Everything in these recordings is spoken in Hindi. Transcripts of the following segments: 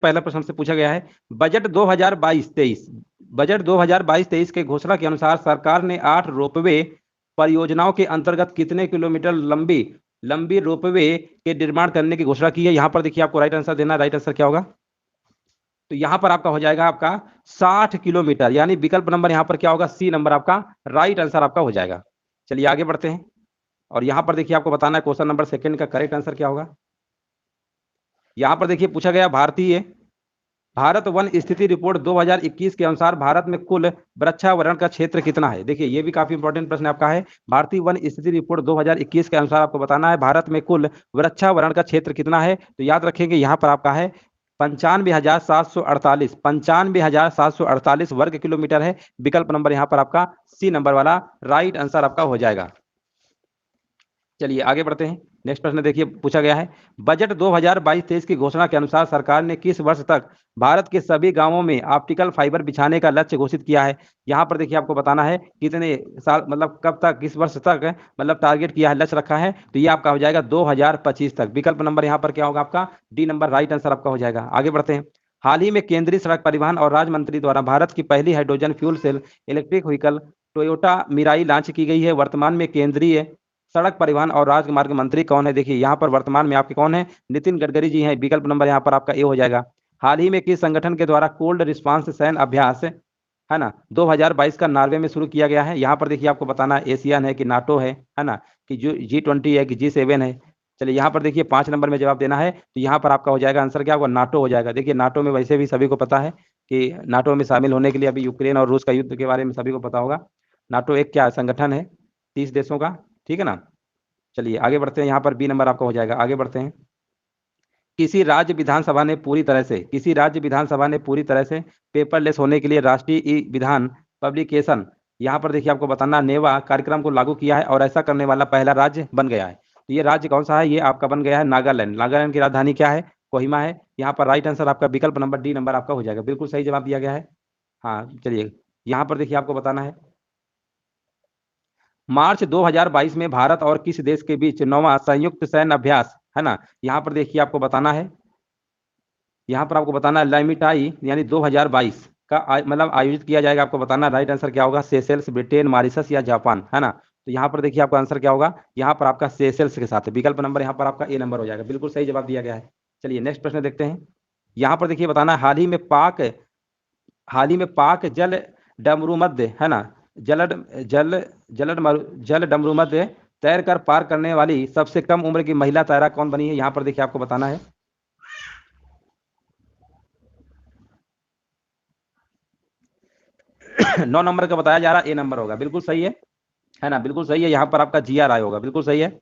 पहला प्रश्न हमसे पूछा गया है, बजट 2022-23 बजट 2022-23 के घोषणा के अनुसार सरकार ने 8 रोपवे परियोजनाओं के अंतर्गत कितने किलोमीटर लंबी लंबी रोपवे के निर्माण करने की घोषणा की है। यहाँ पर देखिए आपको राइट आंसर देना, राइट आंसर क्या होगा, तो यहाँ पर आपका हो जाएगा आपका 60 किलोमीटर, यानी विकल्प नंबर यहाँ पर क्या होगा, सी नंबर आपका राइट आंसर आपका हो जाएगा। चलिए आगे बढ़ते हैं, और यहाँ पर देखिए आपको बताना है क्वेश्चन नंबर सेकंड का करेक्ट आंसर क्या होगा। यहाँ पर देखिए पूछा गया भारत वन स्थिति रिपोर्ट 2021 के अनुसार भारत में कुल वृक्षावरण का क्षेत्र कितना है। देखिए ये भी काफी इंपॉर्टेंट प्रश्न आपका है। भारतीय वन स्थिति रिपोर्ट 2021 के अनुसार आपको बताना है भारत में कुल वृक्षावरण का क्षेत्र कितना है। तो याद रखेंगे यहाँ पर आपका है 95,748 वर्ग किलोमीटर है। विकल्प नंबर यहाँ पर आपका सी नंबर वाला राइट आंसर आपका हो जाएगा। चलिए आगे बढ़ते हैं, नेक्स्ट प्रश्न देखिए पूछा गया है, बजट 2022-23 की घोषणा के अनुसार सरकार ने किस वर्ष तक भारत के सभी गांवों में ऑप्टिकल फाइबर बिछाने का लक्ष्य घोषित किया है। यहाँ पर देखिए आपको बताना है कितने साल, मतलब कब तक, किस वर्ष तक मतलब टारगेट किया है, लक्ष्य रखा है। तो ये आपका हो जाएगा 2025 तक। विकल्प नंबर यहाँ पर क्या होगा आपका डी नंबर राइट आंसर आपका हो जाएगा। आगे बढ़ते हैं, हाल ही में केंद्रीय सड़क परिवहन और राज्य मंत्री द्वारा भारत की पहली hydrogen fuel cell electric vehicle Toyota Mirai launch की गई है। वर्तमान में केंद्रीय सड़क परिवहन और राजमार्ग मंत्री कौन है। देखिए यहाँ पर वर्तमान में आपके कौन है, नितिन गडकरी जी हैं। विकल्प नंबर यहाँ पर आपका ए हो जाएगा। हाल ही में किस संगठन के द्वारा कोल्ड रिस्पांस सैन्य अभ्यास है ना 2022 का नॉर्वे में शुरू किया गया है। यहाँ पर देखिए आपको बताना है एशियन है कि नाटो है ना, कि जो G20 है कि G7 है। चलिए यहाँ पर देखिए 5 नंबर में जवाब देना है, तो यहाँ पर आपका हो जाएगा आंसर क्या होगा, नाटो हो जाएगा। देखिए नाटो में वैसे भी सभी को पता है कि नाटो में शामिल होने के लिए अभी यूक्रेन और रूस का युद्ध के बारे में सभी को पता होगा। नाटो एक क्या संगठन है 30 देशों का, ठीक है ना। चलिए आगे बढ़ते हैं, यहाँ पर बी नंबर आपका हो जाएगा। आगे बढ़ते हैं, किसी राज्य विधानसभा ने पूरी तरह से पेपरलेस होने के लिए राष्ट्रीय ई विधान पब्लिकेशन, यहाँ पर देखिए आपको बताना नेवा कार्यक्रम को लागू किया है और ऐसा करने वाला पहला राज्य बन गया है। तो ये राज्य कौन सा है, ये आपका बन गया है नागालैंड। नागालैंड की राजधानी क्या है, कोहिमा है। यहाँ पर राइट आंसर आपका विकल्प नंबर डी नंबर आपका हो जाएगा, बिल्कुल सही जवाब दिया गया है। हाँ चलिए यहाँ पर देखिए आपको बताना है, मार्च 2022 में भारत और किस देश के बीच 9वां संयुक्त सैन्य अभ्यास है ना, यहाँ पर देखिए आपको बताना है, यहाँ पर आपको बताना है लाइमिटाई यानी 2022 का मतलब आयोजित किया जाएगा। आपको बताना राइट आंसर क्या होगा, सेशेल्स, ब्रिटेन, मॉरिशस या जापान है ना। तो यहाँ पर देखिए आपका आंसर क्या होगा, यहाँ पर आपका सेशेल्स के साथ विकल्प नंबर यहाँ पर आपका ए नंबर हो जाएगा, बिल्कुल सही जवाब दिया गया है। चलिए नेक्स्ट प्रश्न देखते हैं, यहाँ पर देखिए बताना हाल ही में पाक जल डमरू मध्य है ना, जल डमरू मध्य तैर कर पार करने वाली सबसे कम उम्र की महिला तैराक कौन बनी है। यहाँ पर देखिए आपको बताना है, 9 नंबर का बताया जा रहा है, ए नंबर होगा, बिल्कुल सही है ना, बिल्कुल सही है। यहाँ पर आपका GR राय होगा, बिल्कुल सही है।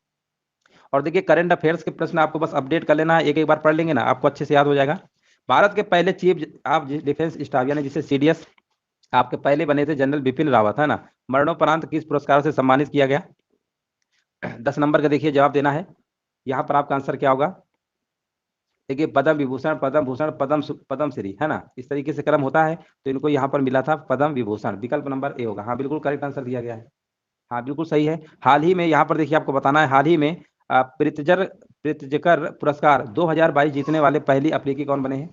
और देखिए करंट अफेयर्स के प्रश्न आपको बस अपडेट कर लेना है, एक एक बार पढ़ लेंगे ना आपको अच्छे से याद हो जाएगा। भारत के पहले चीफ ऑफ डिफेंस स्टाफ यानी जिसे CDS आपके पहले बने थे जनरल बिपिन रावत है ना, मरणोपरांत किस पुरस्कार से सम्मानित किया गया। 10 नंबर का देखिए जवाब देना है, यहाँ पर आपका आंसर क्या होगा, देखिए पद्म विभूषण, पद्म भूषण, पद्म श्री है ना, इस तरीके से क्रम होता है। तो इनको यहाँ पर मिला था पद्म विभूषण, विकल्प नंबर ए होगा। हाँ बिल्कुल करेक्ट आंसर दिया गया है, हाँ बिल्कुल सही है। हाल ही में यहाँ पर देखिए आपको बताना है, हाल ही में प्रित्जकर पुरस्कार 2022 जीतने वाले पहली अफ्रीकी कौन बने हैं।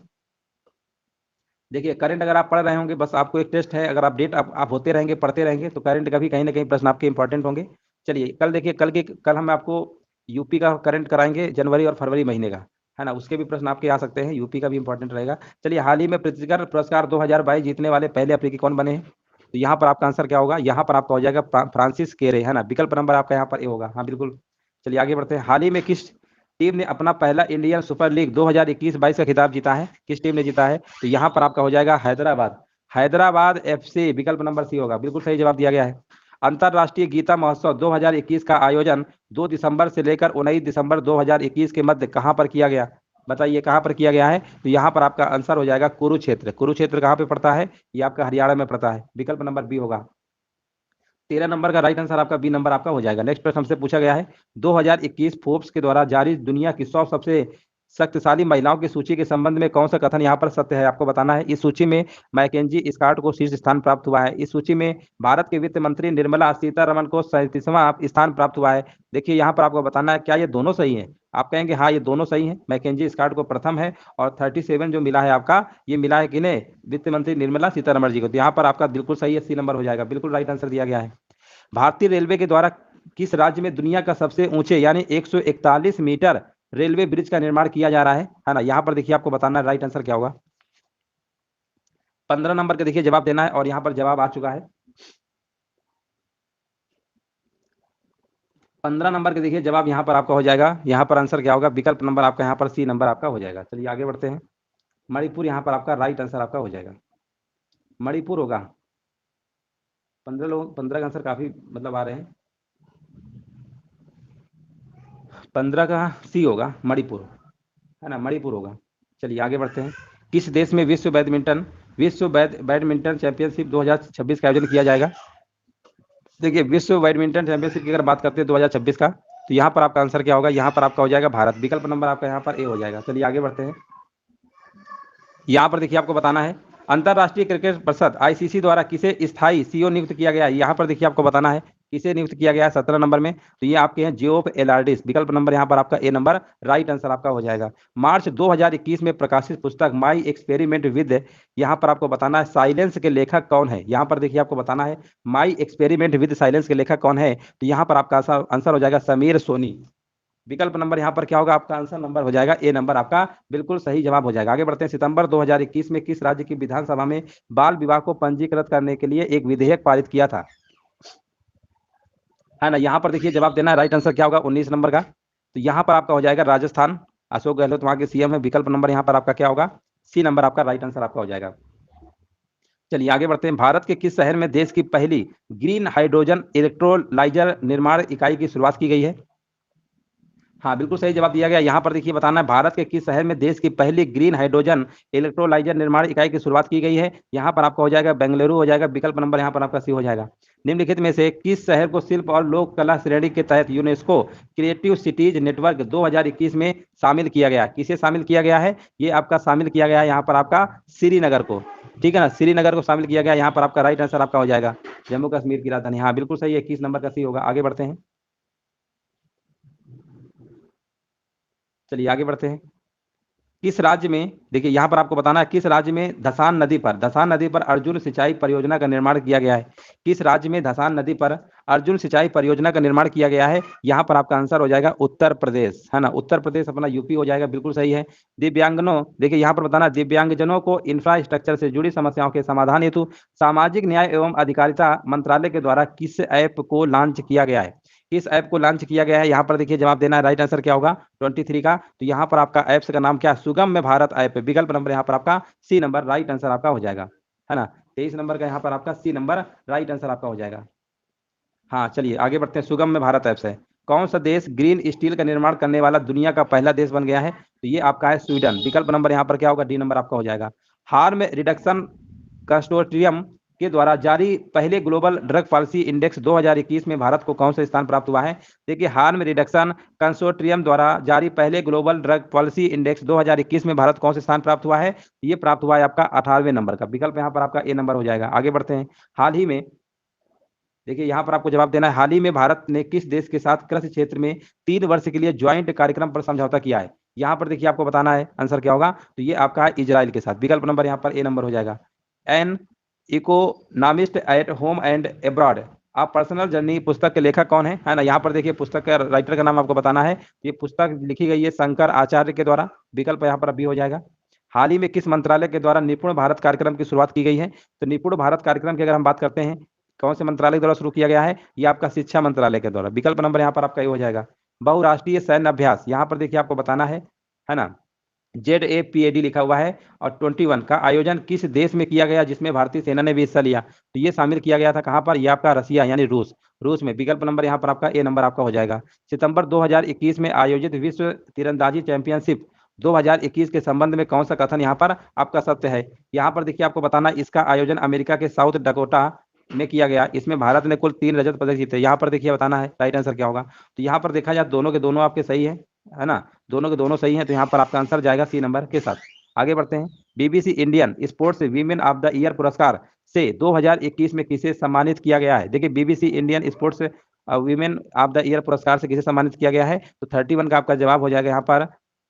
देखिए करंट अगर आप पढ़ रहे होंगे, बस आपको एक टेस्ट है, अगर अपडेट आप होते रहेंगे, पढ़ते रहेंगे, तो करंट का भी कहीं ना कहीं प्रश्न आपके इंपॉर्टेंट होंगे। चलिए कल देखिए, कल हम आपको यूपी का करंट कराएंगे, जनवरी और फरवरी महीने का है ना, उसके भी प्रश्न आपके आ सकते हैं, यूपी का भी इंपॉर्टेंट रहेगा। चलिए हाल ही में प्रित्जकर पुरस्कार 2022 जीतने वाले पहले अफ्रीकी कौन बने हैं। तो यहाँ पर आपका आंसर क्या होगा, यहाँ पर आपका हो जाएगा फ्रांसिस केरे है ना, विकल्प नंबर आपका यहाँ पर ए होगा। हाँ बिल्कुल, चलिए आगे बढ़ते हैं, हाल ही में किस टीम ने अपना पहला इंडियन सुपर लीग 2021-22 का खिताब जीता है, किस टीम ने जीता है। तो यहाँ पर आपका हो जाएगा हैदराबाद FC, विकल्प नंबर सी होगा, बिल्कुल सही जवाब दिया गया है। अंतरराष्ट्रीय गीता महोत्सव 2021 का आयोजन 2 दिसंबर से लेकर 19 दिसंबर 2021 के मध्य कहां पर किया गया, बताइए कहां पर किया गया है। तो यहाँ पर आपका आंसर हो जाएगा कुरुक्षेत्र। कुरुक्षेत्र कहाँ पे पड़ता है, ये आपका हरियाणा में पड़ता है, विकल्प नंबर बी होगा। 13 नंबर का राइट आंसर आपका बी नंबर आपका हो जाएगा। नेक्स्ट प्रश्न हमसे पूछा गया है, 2021 फोर्ब्स के द्वारा जारी दुनिया की 100 सबसे शक्तिशाली महिलाओं की सूची के संबंध में कौन सा कथन यहाँ पर सत्य है, आपको बताना है। इस सूची में मैकेंजी स्कॉट को शीर्ष स्थान प्राप्त हुआ है। इस सूची में भारत के वित्त मंत्री निर्मला सीतारमण को 37वां स्थान प्राप्त हुआ है। देखिए यहाँ पर आपको बताना है क्या ये दोनों सही है, आप कहेंगे हाँ ये दोनों सही है, मैकेंजी स्कॉट को प्रथम है और 37 जो मिला है आपका, ये मिला है किन्हें, वित्त मंत्री निर्मला सीतारमण जी को। तो यहाँ पर आपका बिल्कुल सही है, सी नंबर हो जाएगा, बिल्कुल राइट आंसर दिया गया है। भारतीय रेलवे के द्वारा किस राज्य में दुनिया का सबसे ऊंचे यानी 141 मीटर रेलवे ब्रिज का निर्माण किया जा रहा है ना। यहाँ पर देखिए आपको बताना है राइट आंसर क्या होगा। 15 नंबर के देखिए जवाब देना है और यहाँ पर जवाब आ चुका है। 15 नंबर के देखिए जवाब यहाँ पर आपका हो जाएगा। यहाँ पर आंसर क्या होगा, विकल्प नंबर आपका यहाँ पर सी नंबर आपका हो जाएगा। चलिए आगे बढ़ते हैं। मणिपुर यहाँ पर आपका राइट आंसर आपका हो जाएगा, मणिपुर होगा। 15 लोग, 15 का आंसर काफी मतलब आ रहे हैं। 15 का सी होगा, मणिपुर है ना, मणिपुर होगा। चलिए आगे बढ़ते हैं। किस देश में विश्व बैडमिंटन चैंपियनशिप 2026 का आयोजन किया जाएगा। देखिए विश्व बैडमिंटन चैंपियनशिप की अगर बात करते हैं 2026 का, तो यहाँ पर आपका आंसर क्या होगा, यहाँ पर आपका हो जाएगा भारत, विकल्प नंबर आपका यहाँ पर ए हो जाएगा। चलिए आगे बढ़ते हैं। यहाँ पर देखिए आपको बताना है, अंतरराष्ट्रीय क्रिकेट परिषद आईसीसी द्वारा किसे स्थायी सीईओ नियुक्त किया गया है। यहाँ पर देखिए आपको बताना है किसे नियुक्त किया गया है 17 नंबर में, तो ये आपके हैं जियोफ एलार्डिस, विकल्प नंबर यहाँ पर आपका ए नंबर राइट आंसर आपका हो जाएगा। मार्च 2021 में प्रकाशित पुस्तक माई एक्सपेरिमेंट विद, यहाँ पर आपको बताना है साइलेंस के लेखक कौन है। यहाँ पर देखिए आपको बताना है माई एक्सपेरिमेंट विद साइलेंस के लेखक कौन है, तो यहाँ पर आपका आंसर हो जाएगा समीर सोनी, विकल्प नंबर यहाँ पर क्या होगा आपका आंसर नंबर हो जाएगा ए नंबर आपका बिल्कुल सही जवाब हो जाएगा। आगे बढ़ते हैं। सितंबर 2021 में किस राज्य की विधानसभा में बाल विवाह को पंजीकृत करने के लिए एक विधेयक पारित किया था, है ना। यहाँ पर देखिए जवाब देना है, राइट आंसर क्या होगा 19 नंबर का, तो यहाँ पर आपका हो जाएगा राजस्थान, अशोक गहलोत वहां के सीएम है, विकल्प नंबर यहाँ पर आपका क्या होगा सी नंबर आपका राइट आंसर आपका हो जाएगा। चलिए आगे बढ़ते हैं। भारत के किस शहर में देश की पहली ग्रीन हाइड्रोजन इलेक्ट्रोलाइजर निर्माण इकाई की शुरुआत की गई है। हाँ बिल्कुल सही जवाब दिया गया। यहाँ पर देखिए बताना है भारत के किस शहर में देश की पहली ग्रीन हाइड्रोजन इलेक्ट्रोलाइजर निर्माण इकाई की शुरुआत की गई है। यहाँ पर आपका हो जाएगा बेंगलुरु हो जाएगा, विकल्प नंबर यहाँ पर आपका सी हो जाएगा। निम्नलिखित में से किस शहर को शिल्प और लोक कला श्रेणी के तहत यूनेस्को क्रिएटिव सिटीज नेटवर्क 2021 में शामिल किया गया, किसे शामिल किया गया है, ये आपका शामिल किया गया है यहाँ पर आपका श्रीनगर को, ठीक है ना, श्रीनगर को शामिल किया गया। यहाँ पर आपका राइट आंसर आपका हो जाएगा जम्मू कश्मीर की राजधानी। हाँ बिल्कुल सही है, 21 नंबर का सी होगा। आगे बढ़ते हैं। चलिए आगे बढ़ते हैं। किस राज्य में, देखिए यहाँ पर आपको बताना है किस राज्य में धसान नदी पर अर्जुन सिंचाई परियोजना का निर्माण किया गया है। किस राज्य में धसान नदी पर अर्जुन सिंचाई परियोजना का निर्माण किया गया है, यहाँ पर आपका आंसर हो जाएगा उत्तर प्रदेश, है ना, उत्तर प्रदेश अपना यूपी हो जाएगा, बिल्कुल सही है। दिव्यांगनों, देखिए यहाँ पर बताना दिव्यांगजनों को इंफ्रास्ट्रक्चर से जुड़ी समस्याओं के समाधान हेतु सामाजिक न्याय एवं अधिकारिता मंत्रालय के द्वारा किस ऐप को लॉन्च किया गया है, किस ऐप को लॉन्च किया गया है। यहाँ पर देखिए जवाब देना है, राइट आंसर क्या होगा 23 का, तो यहाँ पर आपका ऐप्स का नाम क्या है, सुगम में भारत ऐप है, विकल्प नंबर यहाँ पर आपका सी नंबर राइट आंसर आपका हो जाएगा, है ना। 23 नंबर का यहाँ पर आपका सी नंबर राइट आंसर आपका हो जाएगा। हाँ चलिए आगे बढ़ते हैं। सुगम में भारत ऐप्स है। कौन सा देश ग्रीन स्टील का निर्माण करने वाला दुनिया का पहला देश बन गया है, तो ये आपका है स्वीडन, विकल्प नंबर यहाँ पर क्या होगा डी नंबर आपका हो जाएगा। हार्म रिडक्शन कंसोर्टियम के द्वारा जारी पहले ग्लोबल ड्रग पॉलिसी इंडेक्स 2021 में भारत को कौन सा स्थान प्राप्त हुआ है। देखिए हार्म रिडक्शन कंसोर्टियम द्वारा जारी पहले ग्लोबल ड्रग पॉलिसी इंडेक्स 2021 में भारत कौन सा स्थान प्राप्त हुआ है, ये प्राप्त हुआ है आपका 18वें नंबर का, विकल्प यहाँ पर आपका ए नंबर हो जाएगा। आगे बढ़ते हैं। हाल ही में, देखिए यहाँ पर आपको जवाब देना है, हाल ही में भारत ने किस देश के साथ कृषि क्षेत्र में 3 वर्ष के लिए ज्वाइंट कार्यक्रम पर समझौता किया है। यहाँ पर देखिए आपको बताना है आंसर क्या होगा, तो ये आपका है इजराइल के साथ, विकल्प नंबर यहाँ पर ए नंबर हो जाएगा। An economist at home and abroad, आप पर्सनल जर्नी पुस्तक के लेखक कौन है ना। यहाँ पर देखिए पुस्तक का राइटर का नाम आपको बताना है, ये पुस्तक लिखी गई है शंकर आचार्य के द्वारा, विकल्प यहाँ पर भी हो जाएगा। हाल ही में किस मंत्रालय के द्वारा निपुण भारत कार्यक्रम की शुरुआत की गई है, तो निपुण भारत कार्यक्रम की अगर हम बात करते हैं कौन से मंत्रालय द्वारा शुरू किया गया है, ये आपका शिक्षा मंत्रालय के द्वारा, विकल्प नंबर यहाँ पर आपका ये हो जाएगा। बहुराष्ट्रीय सैन्य अभ्यास, यहाँ पर देखिए आपको बताना है ना, ZAPAD लिखा हुआ है, और 21 का आयोजन किस देश में किया गया जिसमें भारतीय सेना ने भी हिस्सा लिया, तो ये शामिल किया गया था कहाँ पर, ये आपका रसिया यानी रूस में, विकल्प नंबर यहाँ पर आपका ए नंबर आपका हो जाएगा। सितंबर 2021 में आयोजित विश्व तीरंदाजी चैंपियनशिप 2021 के संबंध में कौन सा कथन यहाँ पर आपका सत्य है। यहाँ पर देखिए आपको बताना, इसका आयोजन अमेरिका के साउथ डकोटा में किया गया, इसमें भारत ने कुल 3 रजत पदक जीते। यहाँ पर देखिए बताना है राइट आंसर क्या होगा, तो यहाँ पर देखा जाए दोनों के दोनों आपके सही है ना, दोनों के दोनों सही हैं, तो यहाँ पर आपका आंसर जाएगा सी नंबर के साथ। आगे बढ़ते हैं। BBC Indian sports women of the year पुरस्कार से 2021 में किसे सम्मानित किया गया है। देखिए BBC Indian sports women of the year पुरस्कार से किसे सम्मानित किया गया है? तो 31 का आपका जवाब हो जाएगा यहाँ पर।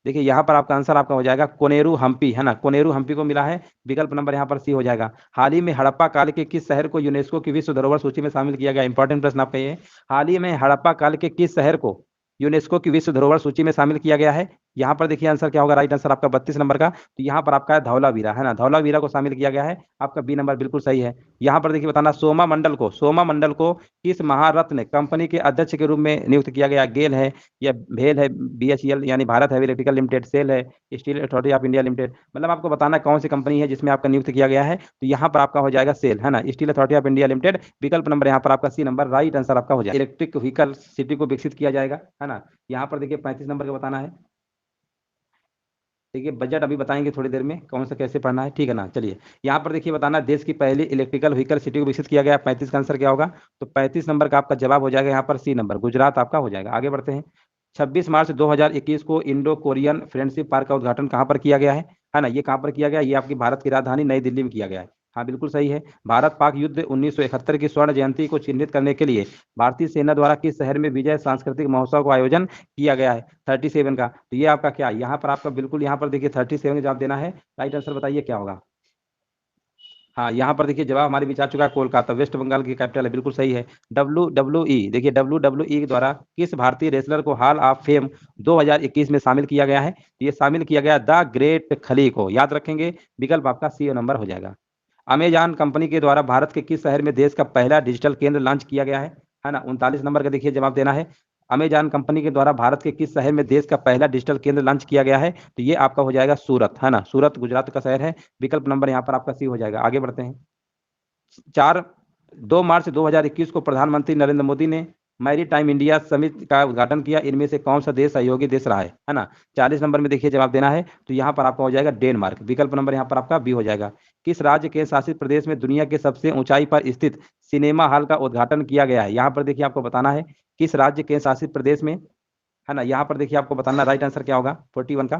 देखिए यहाँ पर आपका आंसर आपका हो जाएगा कोनेरू हम्पी, है ना, कोनेरू हम्पी को मिला है। विकल्प नंबर यहाँ पर सी हो जाएगा। हाल ही में हड़प्पा काल के किस शहर को यूनेस्को की विश्व धरोहर सूची में शामिल किया गया? इंपॉर्टेंट प्रश्न आपका ये। हाल ही में हड़प्पा काल के किस शहर को यूनेस्को की विश्व धरोहर सूची में शामिल किया गया है? यहाँ पर देखिए आंसर क्या होगा, राइट आंसर आपका 32 नंबर का। तो यहाँ पर आपका है धौलावीरा, है ना, धौलावीरा को शामिल किया गया है। आपका बी नंबर बिल्कुल सही है। यहाँ पर देखिए बताना, सोमा मंडल को किस महारत्न कंपनी के अध्यक्ष के रूप में नियुक्त किया गया? गेल है या भेल है, बीएचईएल यानी Bharat heavy electrical limited, SAIL है, steel authority of India limited, मतलब आपको बताना कौन सी कंपनी है जिसमें आपका नियुक्त किया गया है। तो यहाँ पर आपका हो जाएगा सेल, है ना, steel authority of India limited. विकल्प नंबर यहाँ पर आपका सी नंबर राइट आंसर आपका हो जाएगा। इलेक्ट्रिक व्हीकल सिटी को विकसित किया जाएगा, है ना। यहाँ पर देखिए 35 नंबर का बताना है। देखिए बजट अभी बताएंगे थोड़ी देर में कौन सा कैसे पढ़ना है, ठीक है ना। चलिए यहाँ पर देखिए बताना, देश की पहली इलेक्ट्रिकल व्हीकल सिटी को विकसित किया गया। 35 का आंसर क्या होगा? तो 35 नंबर का आपका जवाब हो जाएगा यहाँ पर सी नंबर, गुजरात आपका हो जाएगा। आगे बढ़ते हैं। 26 मार्च 2021 को इंडो कोरियन फ्रेंडशिप पार्क का उद्घाटन कहाँ पर किया गया है ना, ये कहाँ पर किया गया? ये आपकी भारत की राजधानी नई दिल्ली में किया गया है। हाँ बिल्कुल सही है। भारत पाक युद्ध 1971 की स्वर्ण जयंती को चिन्हित करने के लिए भारतीय सेना द्वारा किस शहर में विजय सांस्कृतिक महोत्सव का आयोजन किया गया है? 37 का। तो ये आपका क्या, यहाँ पर आपका बिल्कुल, यहाँ पर देखिए 37 का जवाब देना है। राइट आंसर बताइए क्या होगा? हाँ यहाँ पर देखिए जवाब हमारे बीच आ चुका है, कोलकाता, वेस्ट बंगाल की कैपिटल है, बिल्कुल सही है। WWE, देखिए WWE के द्वारा किस भारतीय रेसलर को हॉल ऑफ फेम 2021 में शामिल किया गया है? तो ये शामिल किया गया द ग्रेट खली को, याद रखेंगे। विकल्प आपका सी नंबर हो जाएगा। अमेजॉन कंपनी के द्वारा भारत के किस शहर में देश का पहला डिजिटल केंद्र लॉन्च किया गया है ना, 39 नंबर का देखिए जवाब देना है। अमेजॉन कंपनी के द्वारा भारत के किस शहर में देश का पहला डिजिटल केंद्र लॉन्च किया गया है? तो ये आपका हो जाएगा सूरत, है ना, सूरत गुजरात का शहर है। विकल्प नंबर यहाँ पर आपका सी हो जाएगा। आगे बढ़ते हैं। 2 मार्च 2021 को प्रधानमंत्री नरेंद्र मोदी ने मैरी टाइम इंडिया समिट का उद्घाटन किया। इनमें से कौन सा देश सहयोगी देश रहा है ना। 40 नंबर में देखिए जवाब देना है। तो यहाँ पर आपका हो जाएगा डेनमार्क। विकल्प नंबर यहाँ पर आपका बी हो जाएगा। किस राज्य के शासित प्रदेश में दुनिया के सबसे ऊंचाई पर स्थित सिनेमा हॉल का उद्घाटन किया गया है? यहाँ पर देखिए आपको बताना है किस राज्य के शासित प्रदेश में, है ना। यहाँ पर देखिए आपको बताना राइट आंसर क्या होगा 41 का।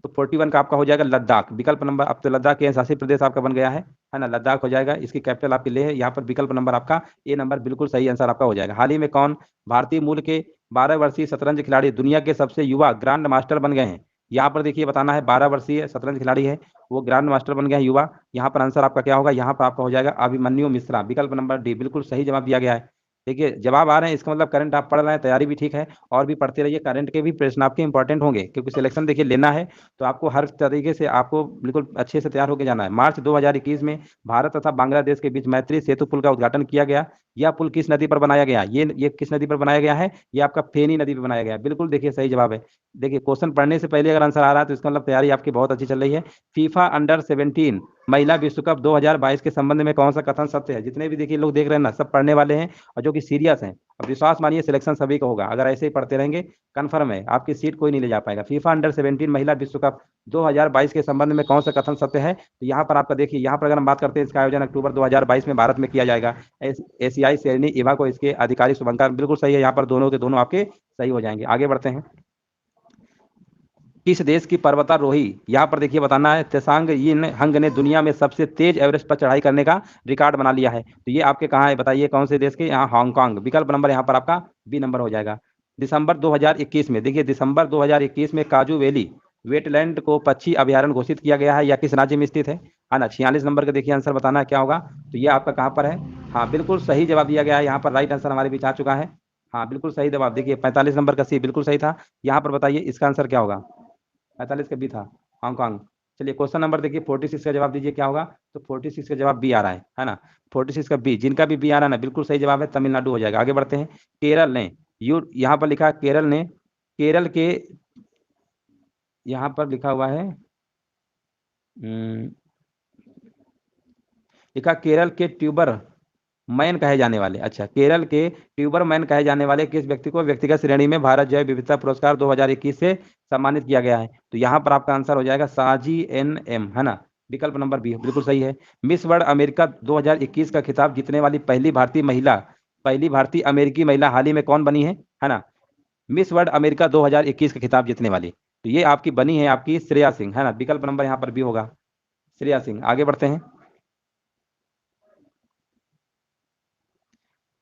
तो 41 का आपका हो जाएगा लद्दाख। विकल्प नंबर, अब तो लद्दाख के शासित प्रदेश आपका बन गया है ना, लद्दाख हो जाएगा। इसकी कैपिटल आपकी लेह है। यहाँ पर विकल्प नंबर आपका ए नंबर बिल्कुल सही आंसर आपका हो जाएगा। हाल ही में कौन भारतीय मूल के 12 वर्षीय शतरंज खिलाड़ी दुनिया के सबसे युवा ग्रांड मास्टर बन गए हैं? यहाँ पर देखिए बताना है, 12 वर्षीय शतरंज खिलाड़ी है, वो ग्रांड मास्टर बन गए हैं युवा। यहाँ पर आंसर आपका क्या होगा? यहाँ पर आपका हो जाएगा अभिमन्यु मिश्रा। विकल्प नंबर डी बिल्कुल सही जवाब दिया गया है। देखिए जवाब आ रहे हैं, इसका मतलब करंट आप पढ़ रहे हैं, तैयारी भी ठीक है, और भी पढ़ते रहिए। करंट के भी प्रश्न आपके इंपॉर्टेंट होंगे, क्योंकि सिलेक्शन देखिए लेना है तो आपको हर तरीके से आपको बिल्कुल अच्छे से तैयार होकर जाना है। मार्च 2021 में भारत तथा बांग्लादेश के बीच मैत्री सेतु पुल का उद्घाटन किया गया। यह पुल किस नदी पर बनाया गया? ये किस नदी पर बनाया गया है? ये आपका फेनी नदी पर बनाया गया है। बिल्कुल देखिए सही जवाब है। देखिए क्वेश्चन पढ़ने से पहले अगर आंसर आ रहा है तो इसका मतलब तैयारी आपकी बहुत अच्छी चल रही है। फीफा अंडर 17 महिला विश्व कप 2022 के संबंध में कौन सा कथन सत्य है? जितने भी देखिए लोग देख रहे हैं ना, सब पढ़ने वाले हैं और जो कि सीरियस हैं। अब विश्वास मानिए सिलेक्शन सभी का होगा, अगर ऐसे ही पढ़ते रहेंगे कंफर्म है आपकी सीट कोई नहीं ले जा पाएगा। फीफा अंडर 17 महिला विश्व कप 2022 के संबंध में कौन सा कथन सत्य है? तो यहाँ पर आपका देखिए, यहाँ पर अगर हम बात करते हैं, इसका आयोजन अक्टूबर 2022 में भारत में किया जाएगा। एशियाई श्रेणी इवा को इसके आधिकारिक शुभंकर, बिल्कुल सही है। यहाँ पर दोनों के दोनों आपके सही हो जाएंगे। आगे बढ़ते हैं। किस देश की पर्वतारोही, यहाँ पर देखिए बताना है, त्सांग यिन हंग ने दुनिया में सबसे तेज एवरेस्ट पर चढ़ाई करने का रिकॉर्ड बना लिया है? तो ये आपके कहाँ है बताइए, कौन से देश के? यहाँ हांगकांग। विकल्प नंबर यहाँ पर आपका बी नंबर हो जाएगा। दिसंबर 2021 में, देखिए दिसंबर 2021 में काजू वैली वेटलैंड को पक्षी अभ्यारण्य घोषित किया गया है, या किस राज्य में स्थित है ना। 46 नंबर का देखिए आंसर बताना है क्या होगा। तो ये आपका कहाँ पर है? हाँ बिल्कुल सही जवाब दिया गया है। यहाँ पर राइट आंसर हमारे बीच आ चुका है। हाँ बिल्कुल सही जवाब, देखिए 45 नंबर का सी बिल्कुल सही था। यहाँ पर बताइए इसका आंसर क्या होगा? 45 का बी था, हांगकांग। चलिए क्वेश्चन नंबर देखिए 46 का जवाब दीजिए क्या होगा। तो 46 का जवाब बी आ रहा है ना। 46 का बी, जिनका भी बी आ रहा है ना, बिल्कुल सही जवाब है, तमिलनाडु हो जाएगा। आगे बढ़ते हैं। केरल ने यहाँ पर लिखा केरल ने, केरल के यहाँ पर लिखा हुआ है, लिखा केरल के ट्यूबर मैन कहे जाने वाले, अच्छा केरल के ट्यूबर मैन कहे जाने वाले किस व्यक्ति को व्यक्तिगत श्रेणी में भारत जैव विविधता पुरस्कार 2021 से सम्मानित किया गया है? तो यहाँ पर आपका आंसर हो जाएगा साजी NM, है ना। विकल्प नंबर बी बिल्कुल सही है। मिस वर्ल्ड अमेरिका 2021 का खिताब जीतने वाली पहली भारतीय अमेरिकी महिला हाल ही में कौन बनी है ना। मिस वर्ल्ड अमेरिका 2021 का खिताब जीतने वाली, तो ये आपकी बनी है आपकी श्रेया सिंह, है ना। विकल्प नंबर यहाँ पर भी होगा श्रेया सिंह। आगे बढ़ते हैं।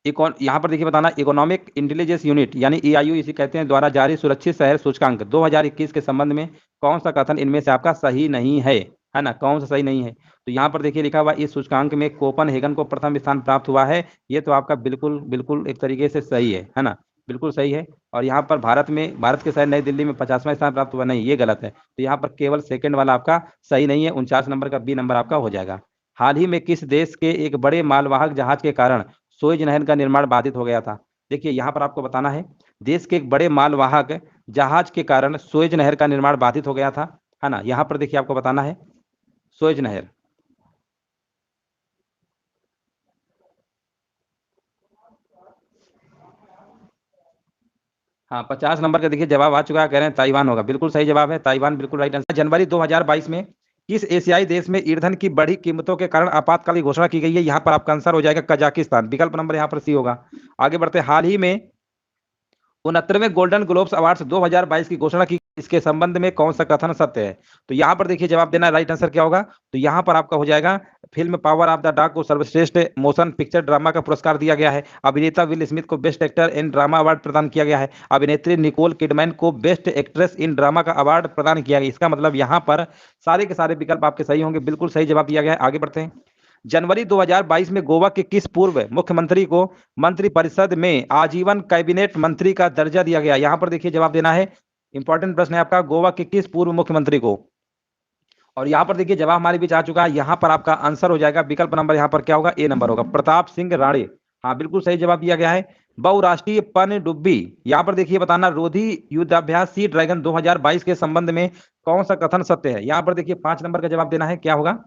यहाँ पर देखिए बताना, इकोनॉमिक इंटेलिजेंस यूनिट यानी ईआईयू इसे कहते हैं, द्वारा जारी सुरक्षित शहर सूचकांक 2021 के संबंध में कौन सा कथन इनमें से आपका सही नहीं है ना, कौन सा सही नहीं है? तो यहाँ पर देखिए लिखा हुआ, इस सूचकांक में कोपनहेगन को प्रथम स्थान प्राप्त हुआ है। ये तो आपका बिल्कुल बिल्कुल एक तरीके से सही है ना, बिल्कुल सही है। और यहाँ पर भारत के शहर नई दिल्ली में 50वां स्थान प्राप्त हुआ, नहीं ये गलत है। तो यहाँ पर केवल सेकंड वाला आपका सही नहीं है, 49 नंबर का बी नंबर आपका हो जाएगा। हाल ही में किस देश के एक बड़े मालवाहक जहाज के कारण सुएज नहर का निर्माण बाधित हो गया था? देखिए यहाँ पर आपको बताना है, देश के एक बड़े मालवाहक जहाज के कारण सुएज नहर का निर्माण बाधित हो गया था, है ना। यहाँ पर देखिए आपको बताना है सुएज नहर। हाँ 50 नंबर का देखिए जवाब आ चुका है, कह रहे हैं ताइवान होगा, बिल्कुल सही जवाब है, ताइवान बिल्कुल राइट आंसर। जनवरी 2022 में किस एशियाई देश में ईंधन की बढ़ी कीमतों के कारण आपातकाल की घोषणा की गई है? यहाँ पर आपका आंसर हो जाएगा कजाकिस्तान, विकल्प नंबर यहाँ पर सी होगा। आगे बढ़ते, हाल ही में 69वें गोल्डन ग्लोब्स अवार्ड्स 2022 की घोषणा की, इसके संबंध में कौन सा कथन सत्य है? तो यहाँ पर देखिए जवाब देना, राइट आंसर क्या होगा? तो यहाँ पर आपका हो जाएगा, film power of the dog को सर्वश्रेष्ठ मोशन पिक्चर ड्रामा का पुरस्कार दिया गया है। अभिनेता विल स्मिथ को best actor in drama award प्रदान किया गया है। अभिनेत्री निकोल किडमैन को बेस्ट एक्ट्रेस इन ड्रामा का अवार्ड प्रदान किया गया। इसका मतलब यहाँ पर सारे के सारे विकल्प आपके सही होंगे, बिल्कुल सही जवाब दिया गया है। आगे बढ़ते हैं, जनवरी 2022 में गोवा के किस पूर्व मुख्यमंत्री को मंत्रिपरिषद में आजीवन कैबिनेट मंत्री का दर्जा दिया गया? यहां पर देखिए जवाब देना है, इंपॉर्टेंट प्रश्न है आपका, गोवा के किस पूर्व मुख्यमंत्री को? और यहां पर देखिए जवाब हमारे बीच आ चुका है, यहां पर आपका आंसर हो जाएगा विकल्प नंबर यहां पर क्या होगा, ए नंबर होगा, प्रताप सिंह राणे। हाँ बिल्कुल सही जवाब दिया गया है। बहुराष्ट्रीय पनडुब्बी, यहां पर देखिए बताना, रोधी युद्धाभ्यास सी ड्रैगन 2022 के संबंध में कौन सा कथन सत्य है? यहां पर देखिए 5 नंबर का जवाब देना है, क्या होगा?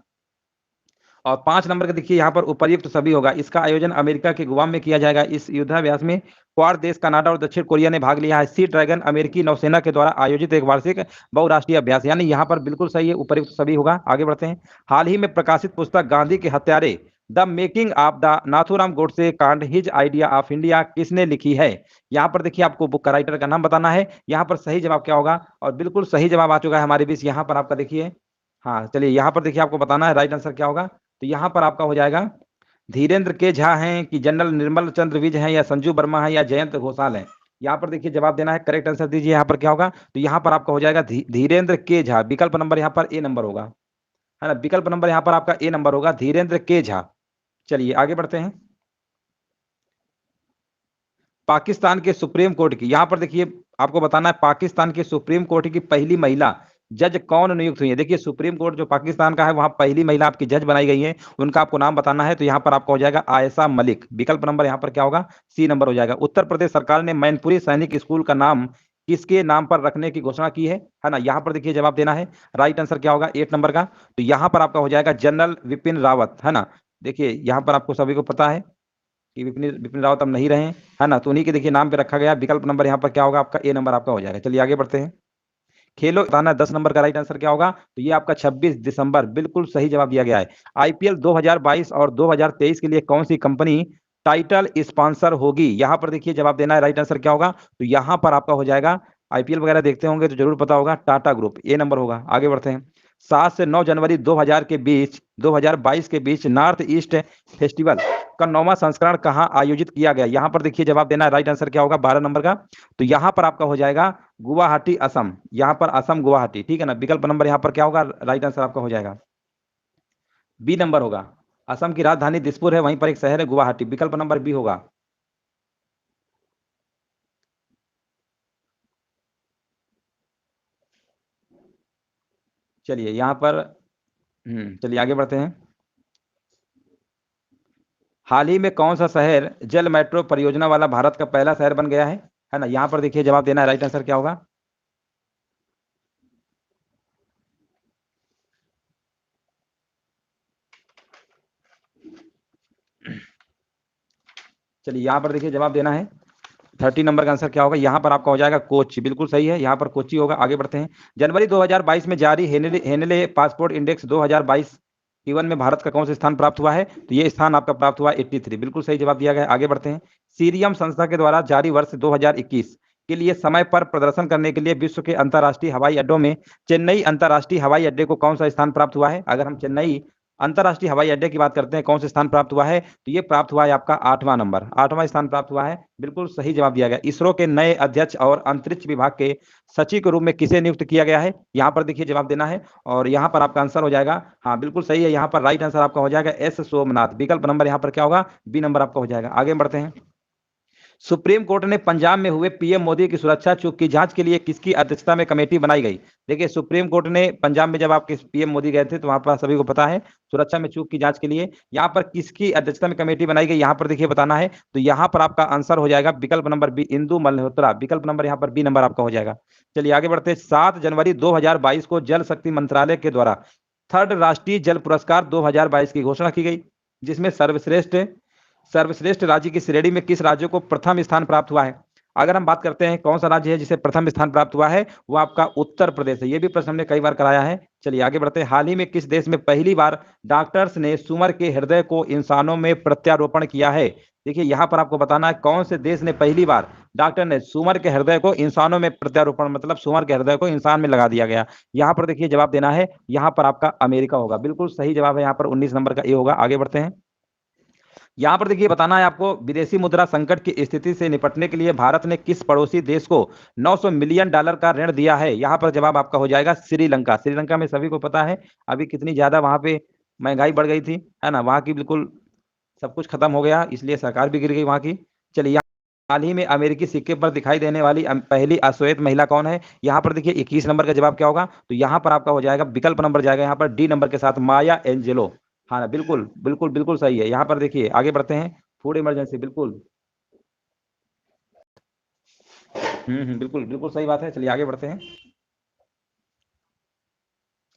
और 5 नंबर का देखिए यहाँ पर उपर्युक्त सभी होगा। इसका आयोजन अमेरिका के गुआम में किया जाएगा। इस युद्धाभ्यास में क्वाड देश कनाडा और दक्षिण कोरिया ने भाग लिया है। सी ड्रैगन अमेरिकी नौसेना के द्वारा आयोजित एक वार्षिक बहुराष्ट्रीय अभ्यास, यानी यहाँ पर बिल्कुल सही है, उपर्युक्त सभी होगा। आगे बढ़ते हैं, हाल ही में प्रकाशित पुस्तक गांधी के हत्यारे the making of the Nathuram Godse कांड हिज आइडिया ऑफ इंडिया किसने लिखी है? यहाँ पर देखिए आपको बुक का राइटर का नाम बताना है। यहाँ पर सही जवाब क्या होगा? और बिल्कुल सही जवाब आ चुका है हमारे बीच। यहाँ पर आपका देखिए, हाँ चलिए यहाँ पर देखिए आपको बताना है राइट आंसर क्या होगा। तो यहाँ पर आपका हो जाएगा, धीरेन्द्र के झा हैं कि जनरल निर्मल चंद्र विज हैं या संजू वर्मा है या जयंत घोषाल है? यहाँ पर देखिए जवाब देना है, करेक्ट आंसर दीजिए। यहाँ पर क्या होगा? तो यहाँ पर आपका हो जाएगा धीरेन्द्र के झा, विकल्प नंबर यहाँ पर ए नंबर होगा, है ना, विकल्प नंबर यहाँ पर आपका ए नंबर होगा, धीरेन्द्र के झा। चलिए आगे बढ़ते हैं, पाकिस्तान के सुप्रीम कोर्ट की, यहां पर देखिए आपको बताना है, पाकिस्तान के सुप्रीम कोर्ट की पहली महिला जज कौन नियुक्त हुई है? देखिए सुप्रीम कोर्ट जो पाकिस्तान का है, वहां पहली महिला आपकी जज बनाई गई है, उनका आपको नाम बताना है। तो यहाँ पर आपका हो जाएगा आयशा मलिक, विकल्प नंबर यहाँ पर क्या होगा? सी नंबर हो जाएगा। उत्तर प्रदेश सरकार ने मैनपुरी सैनिक स्कूल का नाम किसके नाम पर रखने की घोषणा की है ना। यहाँ पर देखिए जवाब देना है, राइट आंसर क्या होगा? 8 नंबर का। तो यहाँ पर आपका हो जाएगा जनरल विपिन रावत, है ना। देखिए यहाँ पर आपको सभी को पता है कि विपिन विपिन रावत अब नहीं रहे, है ना, तो उन्हीं के देखिए नाम पे रखा गया। विकल्प नंबर यहाँ पर क्या होगा? आपका ए नंबर आपका हो जाएगा। चलिए आगे बढ़ते हैं, खेलो बताना 10 नंबर का राइट आंसर क्या होगा? तो ये आपका 26 दिसंबर, बिल्कुल सही जवाब दिया गया है। आईपीएल 2022 और 2023 के लिए कौन सी कंपनी टाइटल स्पॉन्सर होगी? यहाँ पर देखिए जवाब देना है, राइट आंसर क्या होगा? तो यहाँ पर आपका हो जाएगा, आईपीएल वगैरह देखते होंगे तो जरूर पता होगा, टाटा ग्रुप, ए नंबर होगा। आगे बढ़ते हैं, 7 से 9 जनवरी 2022 के बीच नॉर्थ ईस्ट फेस्टिवल का 9वां संस्करण कहाँ आयोजित किया गया? यहाँ पर देखिए जवाब देना है, राइट आंसर क्या होगा? 12 नंबर का। तो यहाँ पर आपका हो जाएगा गुवाहाटी असम, यहाँ पर असम गुवाहाटी, ठीक है ना। विकल्प नंबर यहाँ पर क्या होगा? राइट आंसर आपका हो जाएगा बी नंबर होगा। असम की राजधानी दिसपुर है, वहीं पर एक शहर है गुवाहाटी, विकल्प नंबर बी होगा। चलिए यहाँ पर चलिए आगे बढ़ते हैं, हाल ही में कौन सा शहर जल मेट्रो परियोजना वाला भारत का पहला शहर बन गया है ना। यहाँ पर देखिए जवाब देना है, राइट आंसर क्या होगा? चलिए यहाँ पर देखिए जवाब देना है, 30 नंबर का आंसर क्या होगा? यहाँ पर आपका हो जाएगा कोच्चि, बिल्कुल सही है, यहाँ पर कोच्चि होगा। आगे बढ़ते हैं, जनवरी 2022 में जारी हेनले पासपोर्ट इंडेक्स 2022 T1 में भारत का कौन सा स्थान प्राप्त हुआ है? तो ये स्थान आपका प्राप्त हुआ 83, बिल्कुल सही जवाब दिया गया है। आगे बढ़ते हैं, सीरियम संस्था के द्वारा जारी वर्ष 2021 के लिए समय पर प्रदर्शन करने के लिए विश्व के अंतर्राष्ट्रीय हवाई अड्डों में चेन्नई अंतर्राष्ट्रीय हवाई अड्डे को कौन सा स्थान प्राप्त हुआ है? अगर हम चेन्नई अंतरराष्ट्रीय हवाई अड्डे की बात करते हैं, कौन से स्थान प्राप्त हुआ है, तो ये प्राप्त हुआ है आपका 8वां नंबर, 8वां स्थान प्राप्त हुआ है। बिल्कुल सही जवाब दिया गया। इसरो के नए अध्यक्ष और अंतरिक्ष विभाग के सचिव के रूप में किसे नियुक्त किया गया है, यहाँ पर देखिए जवाब देना है और यहाँ पर आपका आंसर हो जाएगा, हाँ बिल्कुल सही है, यहाँ पर राइट आंसर आपका हो जाएगा एस सोमनाथ। विकल्प नंबर यहाँ पर क्या होगा, बी नंबर आपका हो जाएगा। आगे बढ़ते हैं। सुप्रीम कोर्ट ने पंजाब में हुए पीएम मोदी की सुरक्षा चूक की जांच के लिए किसकी अध्यक्षता में कमेटी बनाई गई। देखिए सुप्रीम कोर्ट ने पंजाब में जब आपके पीएम मोदी गए थे तो वहां पर सभी को पता है सुरक्षा में चूक की जांच के लिए यहाँ पर किसकी अध्यक्षता में कमेटी बनाई गई, यहाँ पर देखिए बताना है। तो यहाँ पर आपका आंसर हो जाएगा विकल्प नंबर बी, इंदु मल्होत्रा। विकल्प नंबर यहाँ पर बी नंबर आपका हो जाएगा। चलिए आगे बढ़ते हैं। 7 जनवरी 2022 को जल शक्ति मंत्रालय के द्वारा थर्ड राष्ट्रीय जल पुरस्कार 2022 की घोषणा की गई, जिसमें सर्वश्रेष्ठ राज्य की श्रेणी में किस राज्य को प्रथम स्थान प्राप्त हुआ है। अगर हम बात करते हैं कौन सा राज्य है जिसे प्रथम स्थान प्राप्त हुआ है, वो आपका उत्तर प्रदेश है। ये भी प्रश्न हमने कई बार कराया है। चलिए आगे बढ़ते हैं। हाल ही में किस देश में पहली बार डॉक्टर्स ने सुअर के हृदय को इंसानों में प्रत्यारोपण किया है। देखिए यहाँ पर आपको बताना है कौन से देश ने पहली बार डॉक्टर ने सुअर के हृदय को इंसानों में प्रत्यारोपण, मतलब सुअर के हृदय को इंसान में लगा दिया गया। यहाँ पर देखिए जवाब देना है, यहाँ पर आपका अमेरिका होगा। बिल्कुल सही जवाब है यहाँ पर 19 नंबर का ए होगा। आगे बढ़ते हैं। यहाँ पर देखिए बताना है आपको, विदेशी मुद्रा संकट की स्थिति से निपटने के लिए भारत ने किस पड़ोसी देश को 900 मिलियन डॉलर का ऋण दिया है। यहाँ पर जवाब आपका हो जाएगा श्रीलंका। श्रीलंका में सभी को पता है अभी कितनी ज्यादा वहां पे महंगाई बढ़ गई थी, है ना, वहां की बिल्कुल सब कुछ खत्म हो गया, इसलिए सरकार भी गिर गई वहां की। चलिए हाल ही में अमेरिकी सिक्के पर दिखाई देने वाली पहली अश्वेत महिला कौन है। यहाँ पर देखिए 21 नंबर का जवाब क्या होगा, तो यहाँ पर आपका हो जाएगा विकल्प नंबर जाएगा यहाँ पर डी नंबर के साथ, माया एंजेलो। हाँ बिल्कुल बिल्कुल बिल्कुल सही है। यहाँ पर देखिए आगे बढ़ते हैं। फूड इमरजेंसी, बिल्कुल बिल्कुल बिल्कुल सही बात है। चलिए आगे बढ़ते हैं।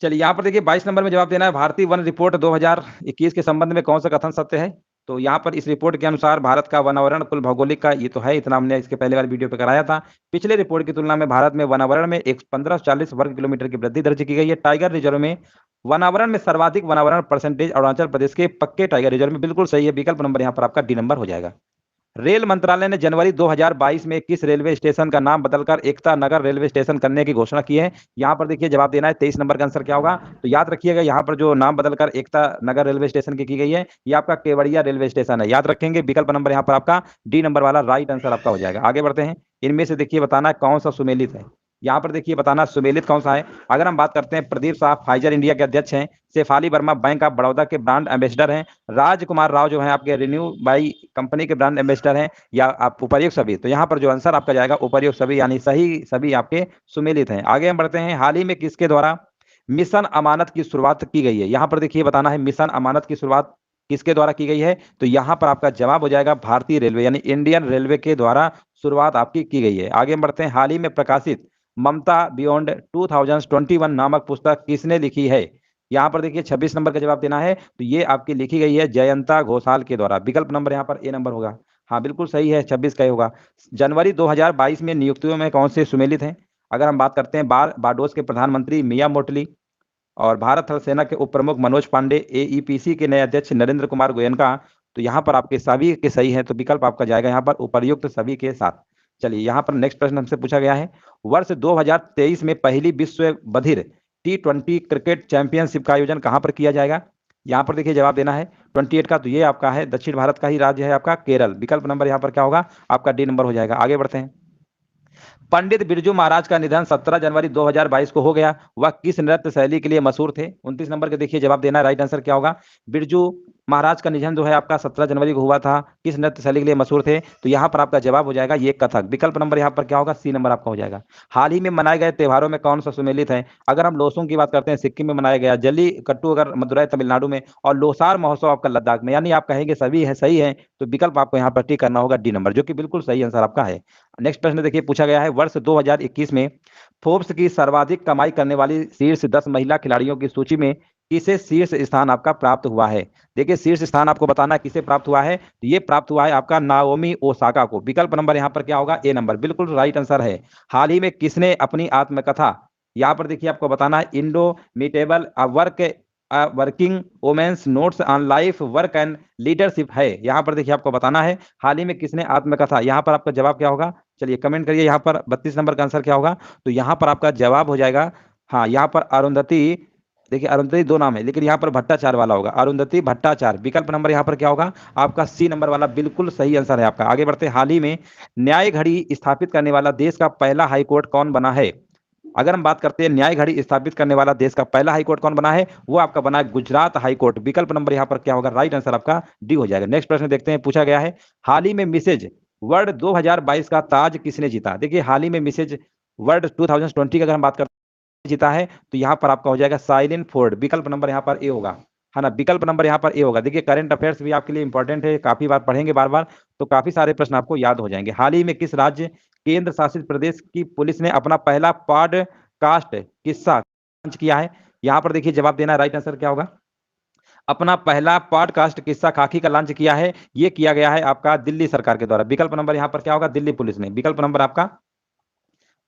चलिए यहाँ पर देखिए 22 नंबर में जवाब देना है, भारतीय वन रिपोर्ट 2021 के संबंध में कौन सा कथन सत्य है। तो यहाँ पर इस रिपोर्ट के अनुसार भारत का वनावरण कुल भौगोलिक का, ये तो है, इतना हमने इसके पहले वाले वीडियो पे कराया था। पिछले रिपोर्ट की तुलना में भारत में वनावरण में 1540 वर्ग किलोमीटर की वृद्धि दर्ज की गई है। टाइगर रिजर्व में वनावरण में सर्वाधिक वनावरण परसेंटेज अरुणाचल प्रदेश के पक्के टाइगर रिजर्व में। बिल्कुल सही है। विकल्प नंबर यहाँ पर आपका डी नंबर हो जाएगा। रेल मंत्रालय ने जनवरी 2022 में किस रेलवे स्टेशन का नाम बदलकर एकता नगर रेलवे स्टेशन करने की घोषणा की है। यहाँ पर देखिए जवाब देना है। 23 नंबर का आंसर क्या होगा, तो याद रखिएगा यहाँ पर जो नाम बदलकर एकता नगर रेलवे स्टेशन की गई है, ये आपका केवड़िया रेलवे स्टेशन है, याद रखेंगे। विकल्प नंबर यहाँ पर आपका डी नंबर वाला राइट आंसर आपका हो जाएगा। आगे बढ़ते हैं। इनमें से देखिए बताना है कौन सा सुमेलित है। यहाँ पर देखिए बताना सुमेलित कौन सा है। अगर हम बात करते हैं, प्रदीप साहब फाइजर इंडिया के अध्यक्ष हैं, शेफाली वर्मा बैंक ऑफ बड़ौदा के ब्रांड एम्बेसडर हैं, राजकुमार राव जो है आपके रिन्यू बाई कंपनी के ब्रांड एम्बेसडर हैं, या आप उपर्युक्त सभी। तो यहाँ पर जो आंसर आपका जाएगा उपर्युक्त सभी, यानी सही सभी आपके सुमेलित हैं। आगे हम बढ़ते हैं। हाल ही में किसके द्वारा मिशन अमानत की शुरुआत की गई है। यहाँ पर देखिए बताना है मिशन अमानत की शुरुआत किसके द्वारा की गई है। तो यहाँ पर आपका जवाब हो जाएगा भारतीय रेलवे, यानी इंडियन रेलवे के द्वारा शुरुआत आपकी की गई है। आगे बढ़ते हैं। हाल ही में प्रकाशित ममता बियॉन्ड 2021 नामक पुस्तक किसने लिखी है। यहाँ पर देखिए 26 नंबर का जवाब देना है। तो ये आपकी लिखी गई है जयंता घोषाल के द्वारा। विकल्प नंबर यहाँ पर ए नंबर होगा। हाँ बिल्कुल सही है, 26 का ही होगा। जनवरी 2022 में नियुक्तियों में कौन से सुमेलित हैं। अगर हम बात करते हैं बारबाडोस के प्रधानमंत्री मिया मोटली और भारत थल सेना के उप प्रमुख मनोज पांडे, एईपीसी के नए अध्यक्ष नरेंद्र कुमार गोयनका, तो यहाँ पर आपके सभी के सही है, तो विकल्प आपका जाएगा यहाँ पर उपर्युक्त सभी के साथ। चलिए यहाँ पर नेक्स्ट प्रश्न हमसे पूछा गया है, वर्ष 2023 में पहली विश्व बधिर T20 क्रिकेट चैंपियनशिप का आयोजन कहाँ पर किया जाएगा। यहाँ पर देखिए जवाब देना है 28 का, तो ये आपका है दक्षिण भारत का ही राज्य है आपका केरल। विकल्प नंबर यहाँ पर क्या होगा, आपका डी नंबर हो जाएगा। आगे बढ़ते हैं। पंडित बिरजू महाराज का निधन 17 जनवरी 2022 को हो गया। वह किस नृत्य शैली के लिए मशहूर थे। 29 नंबर के देखिए जवाब देना है, राइट आंसर क्या होगा। बिरजू महाराज का निधन जो है आपका 17 जनवरी को हुआ था, किस नृत्य शैली के लिए मशहूर थे। तो यहाँ पर आपका जवाब हो जाएगा ये कथक। विकल्प नंबर यहाँ पर क्या होगा, सी नंबर आपका हो जाएगा। हाल ही में मनाए गए त्योहारों में कौन सा सुमेलित है। अगर हम लोसों की बात करते हैं, सिक्किम में मनाया गया, जली कट्टू अगर मदुरई तमिलनाडु में, और लोसार महोत्सव आपका लद्दाख में, यानी आप कहेंगे सभी है सही है, तो विकल्प आपको यहाँ पर टिक करना होगा डी नंबर, जो कि बिल्कुल सही आंसर आपका है। नेक्स्ट प्रश्न देखिए पूछा गया है, वर्ष 2021 में फोर्ब्स की सर्वाधिक कमाई करने वाली शीर्ष 10 महिला खिलाड़ियों की सूची में किसे शीर्ष स्थान आपका प्राप्त हुआ है। देखिए शीर्ष स्थान आपको बताना है किसे प्राप्त हुआ है, तो ये प्राप्त हुआ है आपका नाओमी ओसाका को। विकल्प नंबर यहाँ पर क्या होगा, ए नंबर, बिल्कुल राइट आंसर है। हाल ही में किसने अपनी आत्मकथा, यहाँ पर देखिए आपको बताना है indomitable working women's notes on life work and leadership है। यहाँ पर देखिए आपको बताना है हाल ही में किसने आत्मकथा, यहाँ पर आपका जवाब क्या होगा, चलिए कमेंट करिए। यहाँ पर 32 नंबर का आंसर क्या होगा, तो यहाँ पर आपका जवाब हो जाएगा, हाँ यहाँ पर अरुंधति देखिए अरुंधति दो नाम है, लेकिन यहाँ पर भट्टाचार्य वाला होगा, अरुंधति भट्टाचार्य। विकल्प नंबर यहाँ पर क्या होगा आपका सी नंबर वाला बिल्कुल सही आंसर है आपका। आगे बढ़ते हैं, हाल ही में न्याय घड़ी स्थापित करने वाला देश का पहला हाईकोर्ट कौन बना है? अगर हम बात करते हैं न्याय घड़ी स्थापित करने वाला देश का पहला हाईकोर्ट कौन बना है, वो आपका बना है गुजरात हाईकोर्ट। विकल्प नंबर यहाँ पर क्या होगा, राइट आंसर आपका डी हो जाएगा। नेक्स्ट प्रश्न देखते हैं, पूछा गया है हाल ही में मिसेज वर्ल्ड 2022 का ताज किसने जीता? देखिए हाल ही में मिसेज वर्ल्ड 2020 की अगर हम बात करते हैं जीता है, तो यहाँ पर आपका हो जाएगा साइलिन फोर्ड। विकल्प नंबर यहाँ पर ए होगा, है ना, विकल्प नंबर यहाँ पर ए होगा। देखिए करंट अफेयर्स भी आपके लिए इंपॉर्टेंट है, काफी बार पढ़ेंगे बार बार, तो काफी सारे प्रश्न आपको याद हो जाएंगे। हाल ही में किस राज्य केंद्र शासित प्रदेश की पुलिस ने अपना पहला पॉडकास्ट किस्सा लॉन्च किया है? यहाँ पर देखिए जवाब देना, राइट आंसर क्या होगा, अपना पहला पॉडकास्ट किस्सा खाकी का लॉन्च किया है, ये किया गया है आपका दिल्ली सरकार के द्वारा। विकल्प नंबर यहाँ पर क्या होगा, दिल्ली पुलिस ने। विकल्प नंबर आपका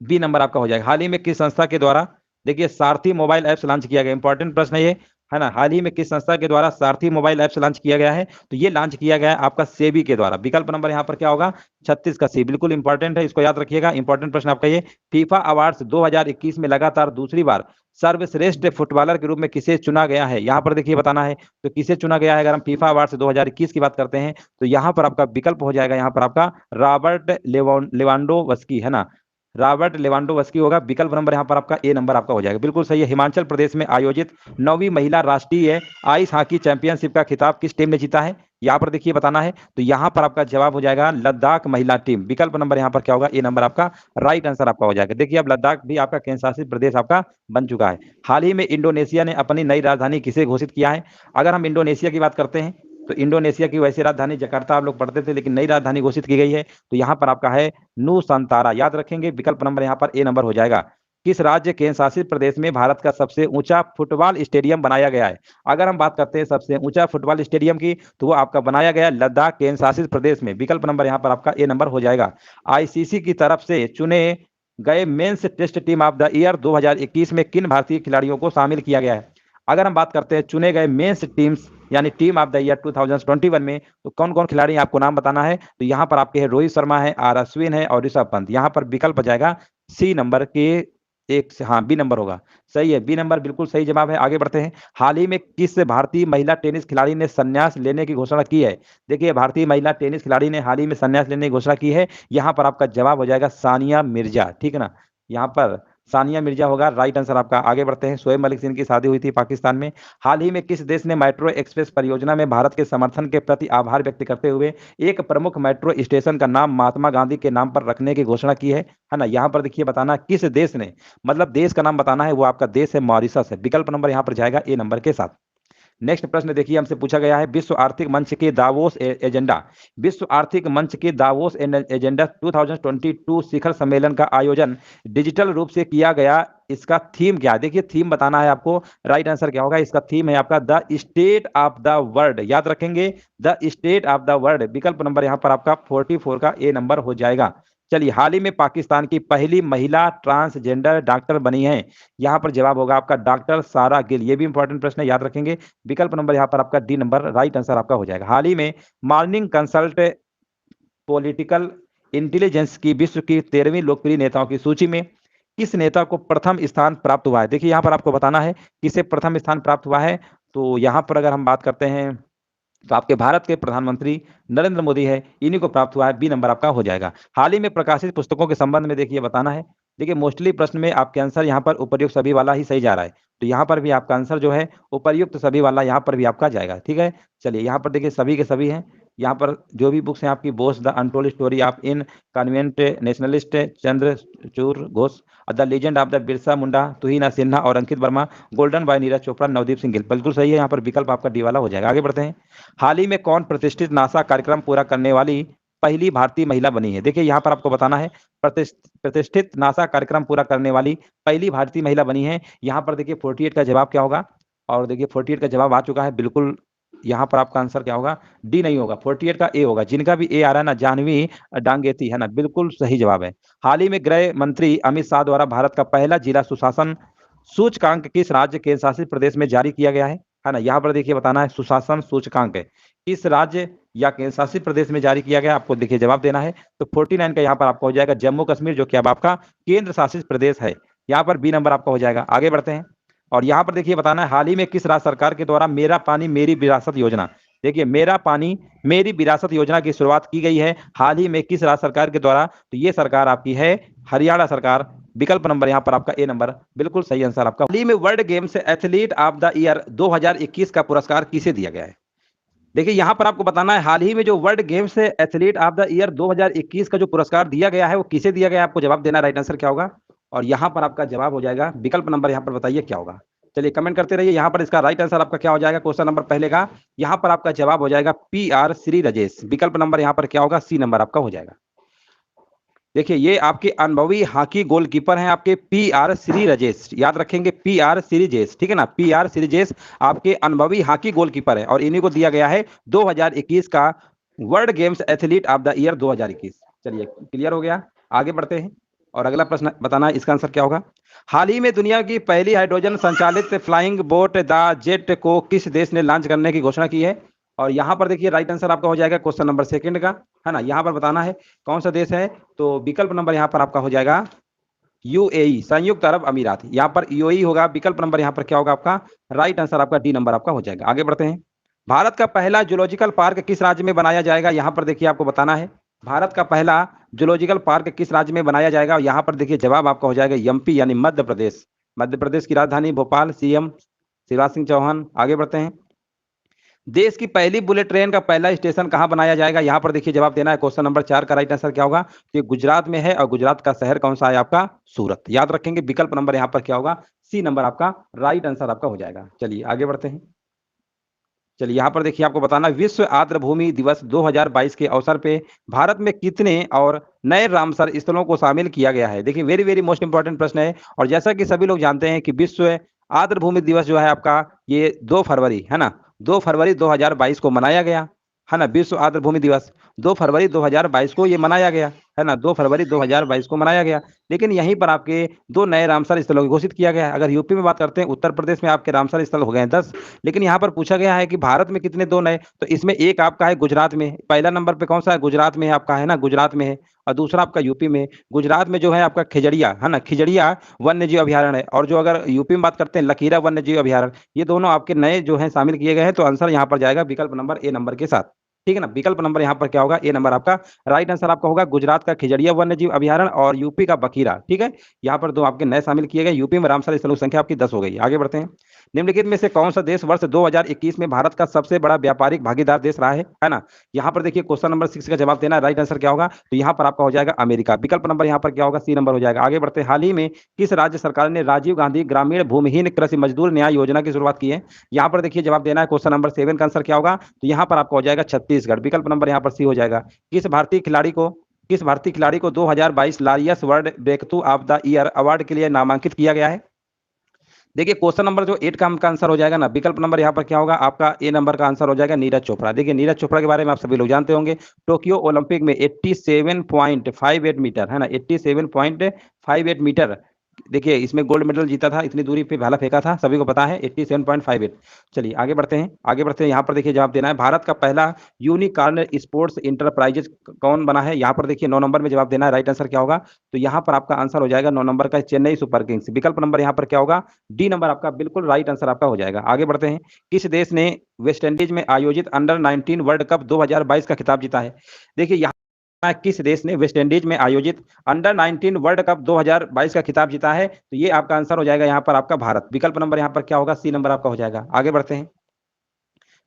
बी नंबर आपका हो जाएगा। हाल ही में किस संस्था के द्वारा देखिए सारथी मोबाइल ऐप्स लॉन्च किया गया? इंपॉर्टेंट प्रश्न है ये, है ना। हाल ही में किस संस्था के द्वारा सारथी मोबाइल ऐप्स लॉन्च किया गया है? तो ये लॉन्च किया गया है आपका सेबी के द्वारा। विकल्प नंबर यहाँ पर क्या होगा, 36 का सी, बिल्कुल इंपॉर्टेंट है, इसको याद रखिएगा। इंपॉर्टेंट प्रश्न आपका ये, फीफा अवार्ड्स 2021 में लगातार दूसरी बार सर्वश्रेष्ठ फुटबॉलर के रूप में किसे चुना गया है? यहाँ पर देखिए बताना है, तो किसे चुना गया है? अगर हम फीफा अवार्ड्स 2021 की बात करते हैं, तो यहाँ पर आपका विकल्प हो जाएगा, यहाँ पर आपका रॉबर्ट लेवांडोव्स्की, है ना, रॉबर्ट लेवांडोव्स्की होगा। विकल्प नंबर यहाँ पर आपका ए नंबर आपका हो जाएगा, बिल्कुल सही है। हिमाचल प्रदेश में आयोजित 9वीं महिला राष्ट्रीय आइस हॉकी चैंपियनशिप का खिताब किस टीम ने जीता है? यहाँ पर देखिए बताना है, तो यहाँ पर आपका जवाब हो जाएगा लद्दाख महिला टीम। विकल्प नंबर यहाँ पर क्या होगा, ए नंबर आपका राइट आंसर आपका हो जाएगा। देखिए अब लद्दाख भी आपका केंद्र शासित प्रदेश आपका बन चुका है। हाल ही में इंडोनेशिया ने अपनी नई राजधानी किसे घोषित किया है? अगर हम इंडोनेशिया की बात करते हैं, तो इंडोनेशिया की वैसे राजधानी जकार्ता आप लोग पढ़ते थे, लेकिन नई राजधानी घोषित की गई है, तो यहाँ पर आपका है नूसंतारा, याद रखेंगे। विकल्प नंबर यहाँ पर ए नंबर हो जाएगा। किस राज्य केंद्र शासित प्रदेश में भारत का सबसे ऊंचा फुटबॉल स्टेडियम बनाया गया है? अगर हम बात करते हैं सबसे ऊंचा फुटबॉल स्टेडियम की, तो वो आपका बनाया गया लद्दाख केंद्र शासित प्रदेश में। विकल्प नंबर यहाँ पर आपका ए नंबर हो जाएगा। आईसीसी की तरफ से चुने गए men's test team of the year 2021 में किन भारतीय खिलाड़ियों को शामिल किया गया है? अगर हम बात करते हैं चुने गए मेंस टीम्स यानी टीम ऑफ द ईयर 2021 में, तो कौन कौन खिलाड़ी आपको नाम बताना है? तो यहाँ पर आपके है रोहित शर्मा है, आर अश्विन है और ऋषभ पंत। यहाँ पर विकल्प जाएगा सी नंबर के एक से, हाँ बी नंबर होगा, सही है, बी नंबर बिल्कुल सही जवाब है। आगे बढ़ते हैं, हाल ही में किस भारतीय महिला टेनिस खिलाड़ी ने संन्यास लेने की घोषणा की है? देखिए भारतीय महिला टेनिस खिलाड़ी ने हाल ही में संन्यास लेने की घोषणा की है। यहाँ पर आपका जवाब हो जाएगा सानिया मिर्जा, ठीक है ना, यहाँ पर सानिया मिर्जा होगा राइट आंसर आपका। आगे बढ़ते हैं, शोएब मलिक से इनकी शादी हुई थी पाकिस्तान में। हाल ही में किस देश ने मेट्रो एक्सप्रेस परियोजना में भारत के समर्थन के प्रति आभार व्यक्त करते हुए एक प्रमुख मेट्रो स्टेशन का नाम महात्मा गांधी के नाम पर रखने की घोषणा की है ना? यहाँ पर देखिए बताना किस देश ने, मतलब देश का नाम बताना है, वो आपका देश है मॉरिशस है। विकल्प नंबर यहाँ पर जाएगा ए नंबर के साथ। नेक्स्ट प्रश्न देखिए हमसे पूछा गया है, विश्व आर्थिक मंच के दावोस एजेंडा, विश्व आर्थिक मंच के दावोस एजेंडा 2022 शिखर सम्मेलन का आयोजन डिजिटल रूप से किया गया, इसका थीम क्या है? देखिए थीम बताना है आपको, राइट आंसर क्या होगा, इसका थीम है आपका the state of the world, याद रखेंगे the state of the world. विकल्प नंबर यहाँ पर आपका 44 का ए नंबर हो जाएगा। चलिए हाल ही में पाकिस्तान की पहली महिला ट्रांसजेंडर डॉक्टर बनी है, यहाँ पर जवाब होगा आपका डॉक्टर सारा गिल। ये भी इंपॉर्टेंट प्रश्न है, याद रखेंगे। विकल्प नंबर यहाँ पर आपका डी नंबर राइट आंसर आपका हो जाएगा। हाल ही में मॉर्निंग कंसल्ट पॉलिटिकल इंटेलिजेंस की विश्व की 13वीं लोकप्रिय नेताओं की सूची में किस नेता को प्रथम स्थान प्राप्त हुआ है? देखिए यहाँ पर आपको बताना है किसे प्रथम स्थान प्राप्त हुआ है। तो यहाँ पर अगर हम बात करते हैं, तो आपके भारत के प्रधानमंत्री नरेंद्र मोदी है, इन्हीं को प्राप्त हुआ है। बी नंबर आपका हो जाएगा। हाल ही में प्रकाशित पुस्तकों के संबंध में देखिए बताना है। देखिए मोस्टली प्रश्न में आपके आंसर यहाँ पर उपर्युक्त सभी वाला ही सही जा रहा है, तो यहाँ पर भी आपका आंसर जो है उपर्युक्त सभी वाला यहाँ पर भी आपका जाएगा, ठीक है। चलिए यहाँ पर देखिए सभी के सभी हैं, यहाँ पर जो भी बुक्स हैं आपकी, Bose the untold story of inconvenient nationalist Chandrachur Ghosh, the legend of the Birsa Munda, Tuhin Sinha और अंकित वर्मा, गोल्डन बॉय नीरज चोपड़ा, नवदीप सिंह गिल, बिल्कुल सही है। यहाँ पर विकल्प आपका डी वाला हो जाएगा। आगे बढ़ते हैं, हाल ही में कौन प्रतिष्ठित नासा कार्यक्रम पूरा करने वाली पहली भारतीय महिला बनी है? देखिए यहाँ पर आपको बताना है प्रतिष्ठित नासा कार्यक्रम पूरा करने वाली पहली भारतीय महिला बनी है। यहाँ पर देखिए 48 का जवाब क्या होगा, और देखिए 48 का जवाब आ चुका है, बिल्कुल यहाँ पर आपका आंसर क्या होगा, डी नहीं होगा, 48 का ए होगा। जिनका भी ए आ रहा है ना, जानवी डांगेती, है ना, बिल्कुल सही जवाब है। हाल ही में गृह मंत्री अमित शाह द्वारा भारत का पहला जिला सुशासन सूचकांक किस राज्य केंद्र शासित प्रदेश में जारी किया गया है ना? यहाँ पर देखिए बताना है सुशासन सूचकांक किस राज्य या केंद्र शासित प्रदेश में जारी किया गया, आपको देखिए जवाब देना है। तो 49 का यहाँ पर आपका हो जाएगा जम्मू कश्मीर, जो कि अब आपका केंद्र शासित प्रदेश है। यहाँ पर बी नंबर आपका हो जाएगा। आगे बढ़ते हैं, और यहाँ पर देखिए बताना है हाल ही में किस राज्य सरकार के द्वारा मेरा पानी मेरी विरासत योजना, देखिए मेरा पानी मेरी विरासत योजना की शुरुआत की गई है हाल ही में किस राज्य सरकार के द्वारा, तो ये सरकार आपकी है हरियाणा सरकार। विकल्प नंबर यहाँ पर आपका ए नंबर बिल्कुल सही आंसर आपका। हाल ही में world games athlete of the year 2021 का पुरस्कार किसे दिया गया है? देखिए यहां पर आपको बताना है हाल ही में जो वर्ल्ड गेम्स से एथलीट ऑफ द ईयर 2021 का जो पुरस्कार दिया गया है वो किसे दिया गया है, आपको जवाब देना, राइट आंसर क्या होगा? और यहां पर आपका जवाब हो जाएगा विकल्प नंबर, यहां पर बताइए क्या होगा। चलिए कमेंट करते रहिए। यहां पर इसका राइट आंसर आपका क्या हो जाएगा, क्वेश्चन नंबर पहले का यहां पर आपका जवाब हो जाएगा PR श्री राजेश। विकल्प नंबर यहां पर क्या होगा, सी नंबर आपका हो जाएगा। देखिए ये आपके अनुभवी हॉकी गोलकीपर हैं आपके PR श्री राजेश, याद रखेंगे PR श्री राजेश, ठीक है ना, PR श्री राजेश आपके अनुभवी हॉकी गोलकीपर है और इन्हीं को दिया गया है 2021 का world games athlete of the year 2021। चलिए क्लियर हो गया, आगे बढ़ते हैं और अगला प्रश्न बताना है इसका आंसर क्या होगा। हाल ही में दुनिया की पहली हाइड्रोजन संचालित फ्लाइंग बोट द जेट को किस देश ने लॉन्च करने की घोषणा की है? और यहाँ पर देखिए राइट आंसर आपका हो जाएगा क्वेश्चन नंबर सेकंड का, है ना, यहाँ पर बताना है कौन सा देश है, तो विकल्प नंबर यहाँ पर आपका हो जाएगा UAE, संयुक्त अरब अमीरात। यहाँ पर UAE होगा। विकल्प नंबर यहाँ पर क्या होगा आपका, राइट आंसर आपका डी नंबर आपका हो जाएगा। आगे बढ़ते हैं। भारत का पहला जूलॉजिकल पार्क किस राज्य में बनाया जाएगा? यहाँ पर देखिए आपको बताना है भारत का पहला जूलॉजिकल पार्क किस राज्य में बनाया जाएगा। यहाँ पर देखिए जवाब आपका हो जाएगा MP यानी मध्य प्रदेश। मध्य प्रदेश की राजधानी भोपाल, CM शिवराज सिंह चौहान। आगे बढ़ते हैं। देश की पहली बुलेट ट्रेन का पहला स्टेशन कहां बनाया जाएगा? यहां पर देखिए जवाब देना है। क्वेश्चन नंबर 4 का राइट आंसर क्या होगा, ये गुजरात में है और गुजरात का शहर कौन सा है आपका, सूरत। याद रखेंगे विकल्प नंबर यहां पर क्या होगा, सी नंबर आपका राइट आंसर आपका हो जाएगा। चलिए आगे बढ़ते हैं। चलिए यहाँ पर देखिए आपको बताना विश्व आर्द्र भूमि दिवस 2022 के अवसर पे भारत में कितने और नए रामसर स्थलों को शामिल किया गया है? देखिए वेरी वेरी मोस्ट इंपॉर्टेंट प्रश्न है। और जैसा कि सभी लोग जानते हैं कि विश्व आर्द्र भूमि दिवस जो है आपका ये 2 फरवरी, है ना, 2 फरवरी 2022 को मनाया गया, है ना। विश्व आर्द्र भूमि दिवस 2 फरवरी 2022 को ये मनाया गया, है ना, 2 फरवरी 2022 को मनाया गया। लेकिन यहीं पर आपके 2 नए रामसर स्थलों को घोषित किया गया है। अगर यूपी में बात करते हैं, उत्तर प्रदेश में आपके रामसर स्थल हो गए हैं 10, लेकिन यहाँ पर पूछा गया है कि भारत में कितने 2 नए, तो इसमें एक आपका है गुजरात में, पहला नंबर पे कौन सा है, गुजरात में है आपका, है ना, गुजरात में है, और दूसरा आपका यूपी में। गुजरात में जो है आपका खिजड़िया, है ना, खिजड़िया वन्य जीव अभ्यारण्य है, और जो अगर यूपी में बात करते हैं लकीरा वन्य जीव अभ्यारण्य, ये दोनों आपके नए जो है शामिल किए गए हैं। तो आंसर यहाँ पर जाएगा विकल्प नंबर ए नंबर के साथ, ठीक है ना। विकल्प नंबर यहाँ पर क्या होगा, ए नंबर आपका राइट आंसर आपका होगा। गुजरात का खिजड़िया वन्य जीव अभ्यारण्य और यूपी का बखीरा, ठीक है। यहाँ पर 2 आपके नए शामिल किए गए। यूपी में रामसर स्थलों की संख्या आपकी 10 हो गई। आगे बढ़ते हैं। निम्नलिखित में से कौन सा देश वर्ष 2021 में भारत का सबसे बड़ा व्यापारिक भागीदार देश रहा है ना। यहाँ पर देखिए क्वेश्चन नंबर 6 का जवाब देना है, राइट आंसर क्या होगा, तो यहाँ पर आपका हो जाएगा अमेरिका। विकल्प नंबर यहाँ पर क्या होगा, सी नंबर हो जाएगा। आगे बढ़ते हैं। हाल ही में किस राज्य सरकार ने राजीव गांधी ग्रामीण भूमिहीन कृषि मजदूर न्याय योजना की शुरुआत की है? यहाँ पर देखिए जवाब देना है। क्वेश्चन नंबर 7 का आंसर क्या होगा, तो यहाँ पर आपका हो जाएगा छत्तीसगढ़। विकल्प नंबर यहाँ पर सी हो जाएगा। किस भारतीय खिलाड़ी को 2022 Laureus world breakthrough of the year award के लिए नामांकित किया गया है? देखिए क्वेश्चन नंबर जो 8 का आंसर हो जाएगा ना, विकल्प नंबर यहाँ पर क्या होगा आपका, ए नंबर का आंसर हो जाएगा नीरज चोपड़ा। देखिए नीरज चोपड़ा के बारे में आप सभी लोग जानते होंगे। टोक्यो ओलंपिक में 87.58 मीटर, है ना, 87.58 मीटर, देखिए इसमें गोल्ड मेडल जीता था, इतनी दूरी पे भाला फेंका था, सभी को पता है 87.58। चलिए आगे बढ़ते हैं। यहाँ पर देखिए जवाब देना है भारत का पहला यूनिकॉर्न स्पोर्ट्स इंटरप्राइजेज कौन बना है? यहाँ पर देखिए 9 नंबर में जवाब देना है। राइट आंसर क्या होगा, तो यहाँ पर आपका आंसर हो जाएगा 9 नंबर का चेन्नई सुपर किंग्स। विकल्प नंबर यहाँ पर क्या होगा, डी नंबर आपका बिल्कुल राइट आंसर आपका हो जाएगा। आगे बढ़ते हैं। किस देश ने वेस्ट इंडीज में आयोजित अंडर-19 वर्ल्ड कप 2022 का खिताब जीता है? देखिए यहाँ किस देश ने वेस्ट इंडीज में आयोजित अंडर-19 वर्ल्ड कप 2022 का खिताब जीता है? तो ये आपका आंसर हो जाएगा यहाँ पर आपका भारत। विकल्प नंबर यहाँ पर क्या होगा, सी नंबर आपका हो जाएगा। आगे बढ़ते हैं।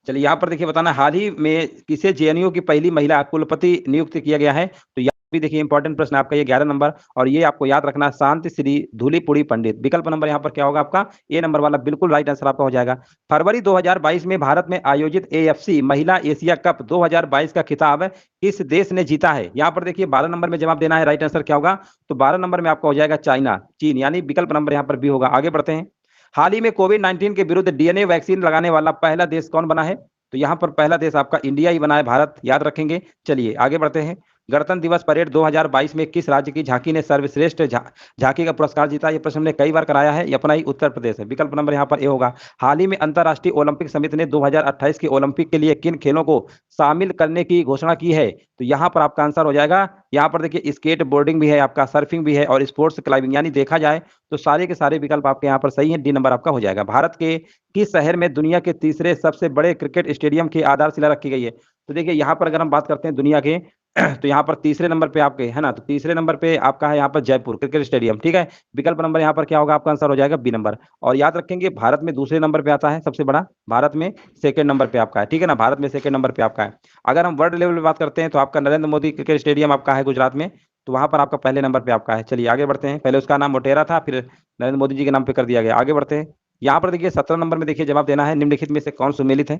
चलिए यहाँ पर देखिए बताना हाल ही में किसे JNU की पहली महिला कुलपति नियुक्त किया गया है? तो यहाँ भी देखिए इंपॉर्टेंट प्रश्न आपका ये 11 नंबर, और ये आपको याद रखना शांति श्री धूलीपुड़ी पंडित। विकल्प नंबर यहाँ पर क्या होगा आपका, ए नंबर वाला बिल्कुल राइट आंसर आपका हो जाएगा। फरवरी 2022 में भारत में आयोजित AFC महिला एशिया कप 2022 का खिताब किस देश ने जीता है? यहाँ पर देखिए 12 नंबर में जवाब देना है। राइट आंसर क्या होगा, तो 12 नंबर में आपका हो जाएगा चाइना, चीन, यानी विकल्प नंबर यहाँ पर भी होगा। आगे बढ़ते हैं। हाल ही में कोविड-19 के विरुद्ध DNA वैक्सीन लगाने वाला पहला देश कौन बना है? तो यहाँ पर पहला देश आपका इंडिया ही बना है, भारत, याद रखेंगे। चलिए आगे बढ़ते हैं। गणतंत्र दिवस परेड 2022 में किस राज्य की झांकी ने सर्वश्रेष्ठ झांकी का पुरस्कार जीता? ये प्रश्न हमने कई बार कराया है, ये अपना ही उत्तर प्रदेश है। विकल्प नंबर यहाँ पर ए होगा। हाल ही में अंतर्राष्ट्रीय ओलंपिक समिति ने 2028 के ओलंपिक के लिए किन खेलों को शामिल करने की घोषणा की है? तो यहाँ पर आपका आंसर हो जाएगा, यहाँ पर देखिए स्केट बोर्डिंग भी है, आपका सर्फिंग भी है और स्पोर्ट्स क्लाइंबिंग, यानी देखा जाए तो सारे के सारे विकल्प आपके यहाँ पर सही हैं। डी नंबर आपका हो जाएगा। भारत के किस शहर में दुनिया के तीसरे सबसे बड़े क्रिकेट स्टेडियम की आधारशिला रखी गई है? तो देखिए यहाँ पर अगर हम बात करते हैं दुनिया के तो यहाँ पर तीसरे नंबर पे आपके है ना, तो तीसरे नंबर पे आपका है यहाँ पर जयपुर क्रिकेट स्टेडियम, ठीक है। विकल्प नंबर यहाँ पर क्या होगा? आपका आंसर हो जाएगा बी नंबर। और याद रखेंगे भारत में दूसरे नंबर पे आता है सबसे बड़ा, भारत में सेकंड नंबर पे आपका है, ठीक है ना, भारत में सेकंड नंबर पे आपका है। अगर हम वर्ल्ड लेवल पे बात करते हैं तो आपका नरेंद्र मोदी क्रिकेट स्टेडियम आपका है गुजरात में, तो वहां पर आपका पहले नंबर पे आपका है। चलिए आगे बढ़ते हैं, पहले उसका नाम मोटेरा था, फिर नरेंद्र मोदी जी के नाम पे कर दिया गया। आगे बढ़ते हैं, यहाँ पर देखिए 17 नंबर में देखिए जवाब देना है, निम्नलिखित में से कौन सुमेलित है?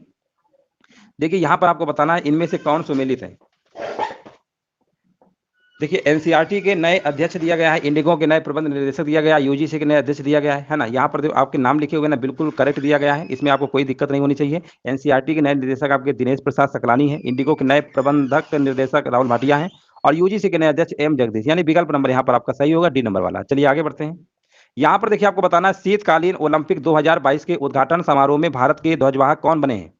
देखिए यहाँ पर आपको बताना है इनमें से कौन सुमेलित है। देखिए एनसीईआरटी के नए अध्यक्ष दिया गया है, इंडिगो के नए प्रबंध निर्देशक दिया गया है, यूजीसी के नए अध्यक्ष दिया गया है ना। यहाँ पर जो आपके नाम लिखे हुए ना बिल्कुल करेक्ट दिया गया है, इसमें आपको कोई दिक्कत नहीं होनी चाहिए। एनसीईआरटी के नए निर्देशक आपके दिनेश प्रसाद सकलानी है, इंडिगो के नए प्रबंधक निर्देशक राहुल भाटिया है और यूजीसी के नए अध्यक्ष एम जगदीश, यानी विकल्प नंबर यहाँ पर आपका सही होगा, डी नंबर वाला। चलिए आगे बढ़ते हैं, यहाँ पर देखिए आपको बताना है शीतकालीन ओलंपिक 2022 के उद्घाटन समारोह में भारत के ध्वजवाहक कौन बने हैं?